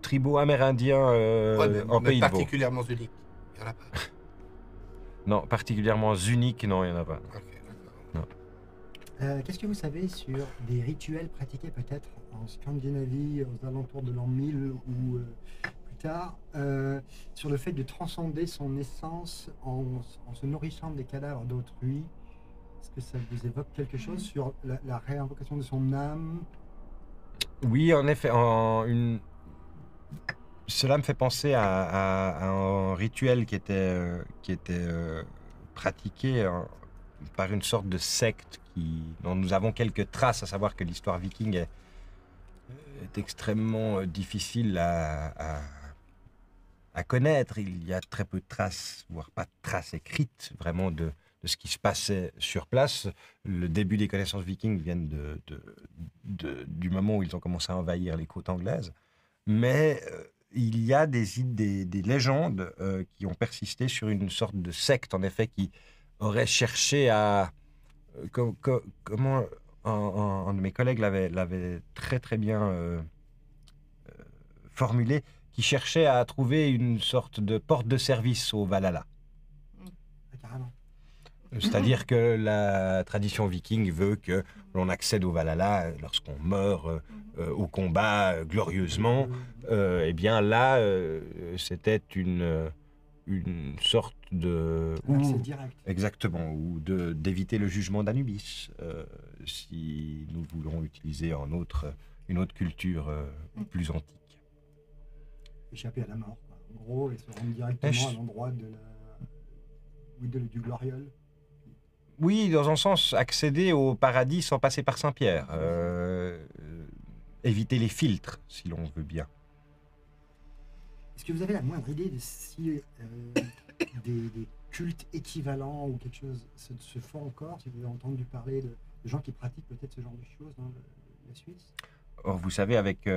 tribaux amérindiens Ouais, en mais Pays de Vaud. particulièrement uniques. Il n'y en a pas. Non, particulièrement uniques, non, il n'y en a pas. Ok, d'accord. Qu'est-ce que vous savez sur des rituels pratiqués peut-être en Scandinavie aux alentours de l'an 1000 ou plus tard sur le fait de transcender son essence en se nourrissant des cadavres d'autrui? Est-ce que ça vous évoque quelque chose sur la réinvocation de son âme? Oui, en effet, cela me fait penser à un rituel qui était pratiqué par une sorte de secte dont nous avons quelques traces, à savoir que l'histoire viking est extrêmement difficile à connaître. Il y a très peu de traces, voire pas de traces écrites vraiment de ce qui se passait sur place. Le début des connaissances vikings viennent du moment où ils ont commencé à envahir les côtes anglaises. Mais il y a des légendes qui ont persisté sur une sorte de secte, en effet, qui aurait cherché à... comment un de mes collègues l'avait très bien formulé, qui cherchait à trouver une sorte de porte de service au Valhalla. Carrément. C'est-à-dire que la tradition viking veut que l'on accède au Valhalla lorsqu'on meurt au combat glorieusement. Eh bien là, c'était une sorte de... C'est direct. Exactement, ou d'éviter le jugement d'Anubis, si nous voulons utiliser une autre culture plus antique. Échapper à la mort, quoi. En gros, et se rendre directement à l'endroit du gloriole. Oui, dans un sens, accéder au paradis sans passer par Saint-Pierre. Éviter les filtres, si l'on veut bien. Est-ce que vous avez la moindre idée de si des cultes équivalents ou quelque chose se font encore? Si vous avez entendu parler de gens qui pratiquent peut-être ce genre de choses dans la Suisse? Or, vous savez, avec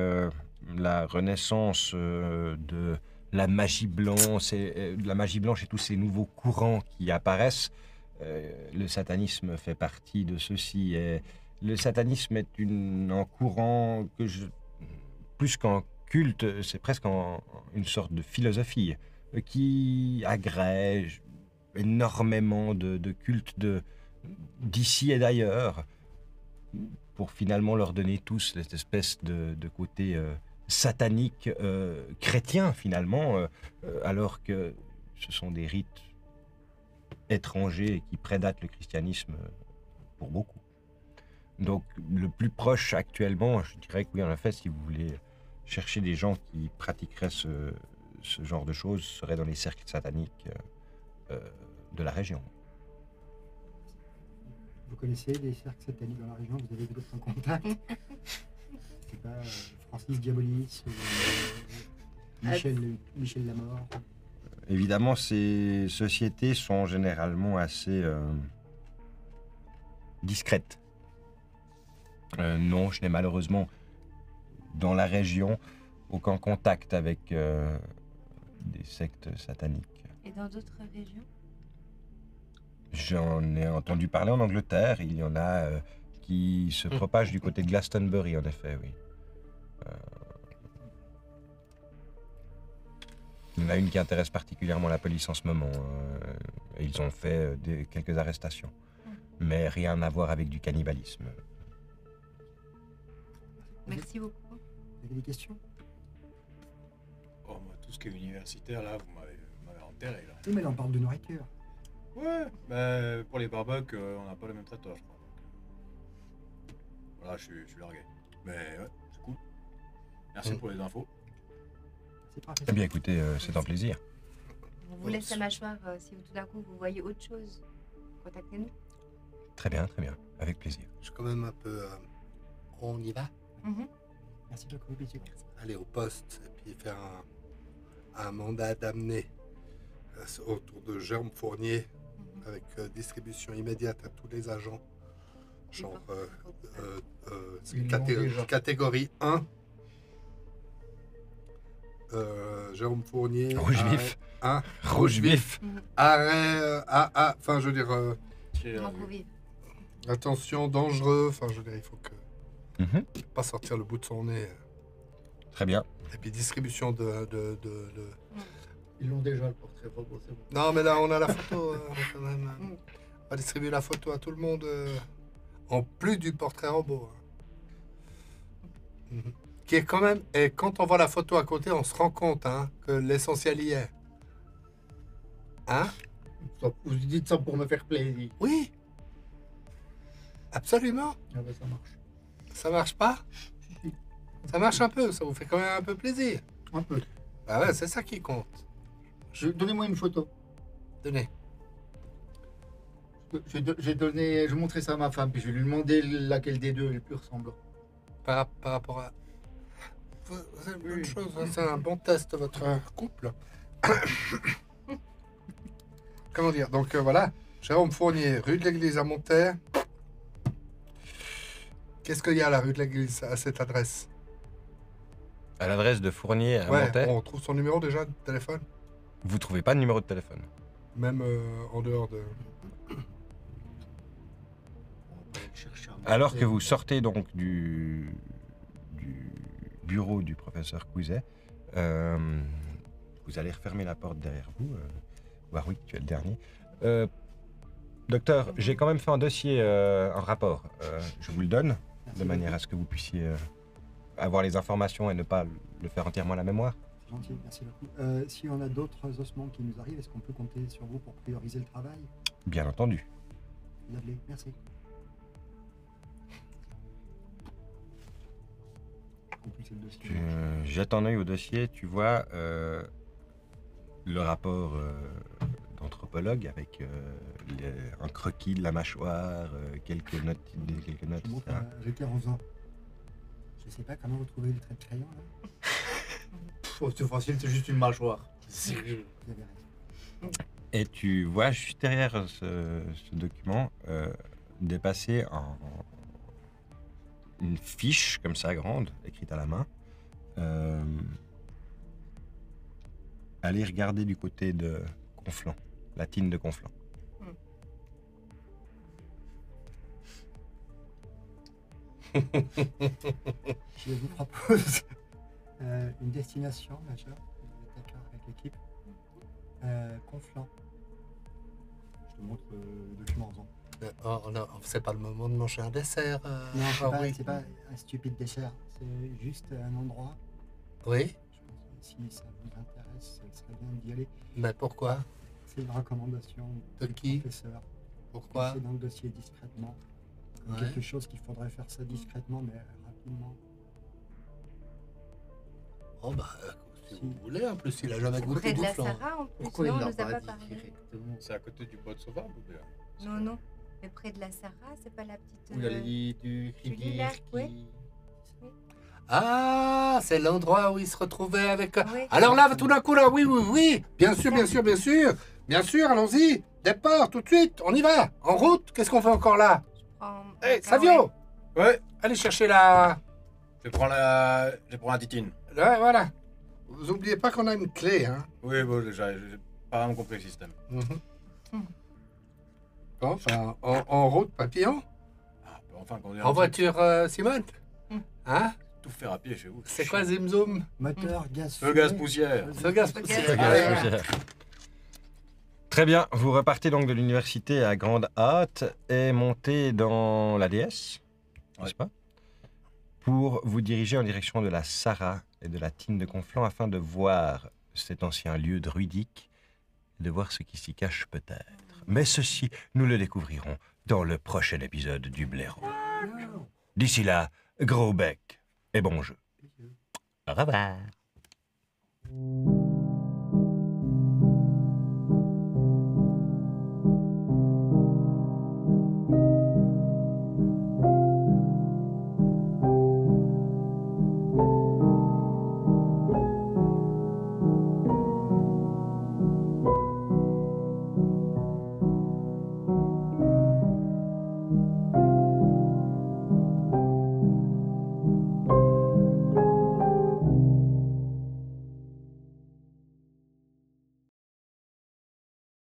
la renaissance de la magie blanche et tous ces nouveaux courants qui apparaissent, le satanisme fait partie de ceux-ci. Et le satanisme est un courant plus qu'un culte, c'est presque une sorte de philosophie qui agrège énormément de cultes d'ici et d'ailleurs pour finalement leur donner tous cette espèce de côté satanique chrétien finalement, alors que ce sont des rites étrangers et qui prédatent le christianisme pour beaucoup. Donc le plus proche actuellement, je dirais que oui, en effet, si vous voulez chercher des gens qui pratiqueraient ce genre de choses, serait dans les cercles sataniques de la région. Vous connaissez des cercles sataniques dans la région? Vous avez d'autres contacts? C'est pas Francis Diabolis, Michel Lamort? Évidemment, ces sociétés sont généralement assez discrètes. Non, je n'ai malheureusement, dans la région, aucun contact avec des sectes sataniques. Et dans d'autres régions? J'en ai entendu parler en Angleterre. Il y en a qui se propagent du côté de Glastonbury, en effet, oui. Il y en a une qui intéresse particulièrement la police en ce moment. Et ils ont fait quelques arrestations. Mais rien à voir avec du cannibalisme. Merci beaucoup. Vous avez des questions? Oh, moi, tout ce qui est universitaire, là, vous m'avez enterré, là. Oui, mais là, on parle de nourriture. Ouais, mais pour les barbecues, on n'a pas le même traiteur, je crois. Donc, voilà, je suis largué. Mais ouais, c'est cool. Merci pour les infos. C'est parfait. Eh bien, écoutez, c'est un plaisir. On vous laisse la mâchoire si tout d'un coup vous voyez autre chose. Contactez-nous. Très bien, avec plaisir. Je suis quand même un peu... on y va? Merci beaucoup, bisous. Aller au poste et puis faire un mandat d'amener autour de Jérôme Fournier avec distribution immédiate à tous les agents. Genre catégorie 1. Jérôme Fournier. Rouge vif. Rouge vif. Arrêt. Enfin, je veux dire. Attention, dangereux. Enfin, je veux dire, il faut que. Pas sortir le bout de son nez. Très bien. Et puis distribution de... Ils l'ont déjà, le portrait robot, c'est bon. Non, mais là, on a la photo, quand même. On va distribuer la photo à tout le monde, en plus du portrait robot. Qui est quand même... Et quand on voit la photo à côté, on se rend compte que l'essentiel y est. Hein? Vous dites ça pour me faire plaisir. Oui. Absolument. Ah ben, ça marche. Ça marche pas? Ça marche un peu, ça vous fait quand même un peu plaisir. Un peu. Bah ouais, c'est ça qui compte. Donnez-moi une photo. Tenez. Je montrerai ça à ma femme, puis je vais lui demander laquelle des deux est le plus ressemblant. Par rapport à... C'est une bonne chose, c'est un bon test, votre couple. Comment dire? Donc voilà, Jérôme Fournier, rue de l'Église à Monterre. Qu'est-ce qu'il y a à la rue de l'Église à cette adresse? À l'adresse de Fournier à Monterre. On trouve son numéro déjà de téléphone? Vous trouvez pas de numéro de téléphone? Même en dehors de... Alors que vous sortez donc du bureau du professeur Couzet, vous allez refermer la porte derrière vous. Warwick, tu es le dernier. Docteur, j'ai quand même fait un dossier, un rapport. Je vous le donne, de manière à ce que vous puissiez avoir les informations et ne pas le faire entièrement à la mémoire. C'est gentil, merci beaucoup. Si on a d'autres ossements qui nous arrivent, est-ce qu'on peut compter sur vous pour prioriser le travail? Bien entendu. Lovely, merci. Compulser le dossier. Tu jettes un œil au dossier, tu vois le rapport d'entreprise anthropologue avec un croquis de la mâchoire, quelques notes, Je montre etc. à Ritter en faisant. Je sais pas comment retrouver le trait de crayon là. Oh, c'est facile, c'est juste une mâchoire. Vous avez raison. Et tu vois juste derrière ce document dépasser une fiche comme ça grande, écrite à la main. Allez regarder du côté de Conflans, la tine de Conflans. Je vous propose une destination, Major. Vous êtes d'accord avec l'équipe. Conflans. Je te montre le document en faisant. C'est pas le moment de manger un dessert. Non, Henri. c'est pas un stupide dessert. C'est juste un endroit. Oui, Je pense que si ça vous intéresse, ce serait bien d'y aller. mais pourquoi? C'est une recommandation De du qui? professeur. Pourquoi? C'est dans le dossier discrètement. Comme Ouais. quelque chose qu'il faudrait faire ça discrètement, mais rapidement. Oh bah, si Si. vous voulez, en plus, il a jamais C'est goûté près de du la flan. Sarah en plus. Pourquoi non, il on l'a nous a pas pas dit parlé. directement? C'est à côté du bois sauvage ou bien? Non, non. Mais près de la Sarah, c'est pas la petite. Où il y a les lits du lis rivière là, ouais. qui... Ah, c'est l'endroit où il se retrouvait avec... Ouais. Alors là, tout d'un coup, là, oui, oui, oui. Bien sûr, bien sûr, bien sûr. Bien sûr, allons-y. Départ, tout de suite. On y va. En route. Qu'est-ce qu'on fait encore là? Hé, Savio, Ouais, allez chercher la... je prends la titine. Là, voilà. Vous oubliez pas qu'on a une clé, hein. Oui, bon, j'ai pas vraiment compris le système. Bon, enfin, en route, papillon. Ah, enfin, qu'on est En voiture, Simone. Hein? Tout faire à pied chez vous. C'est quoi Zim Zoom? Moteur, gaz. Feu, gaz, fumée. poussière. Feu, gaz, Feu, poussière. gaz, Allez. poussière. Très bien, vous repartez donc de l'université à grande hâte et montez dans la DS, n'est-ce pas? Pour vous diriger en direction de la Sarah et de la Tine de Conflans afin de voir cet ancien lieu druidique et de voir ce qui s'y cache peut-être. Mais ceci, nous le découvrirons dans le prochain épisode du Blaireau. D'ici là, gros bec et bon jeu. Au revoir.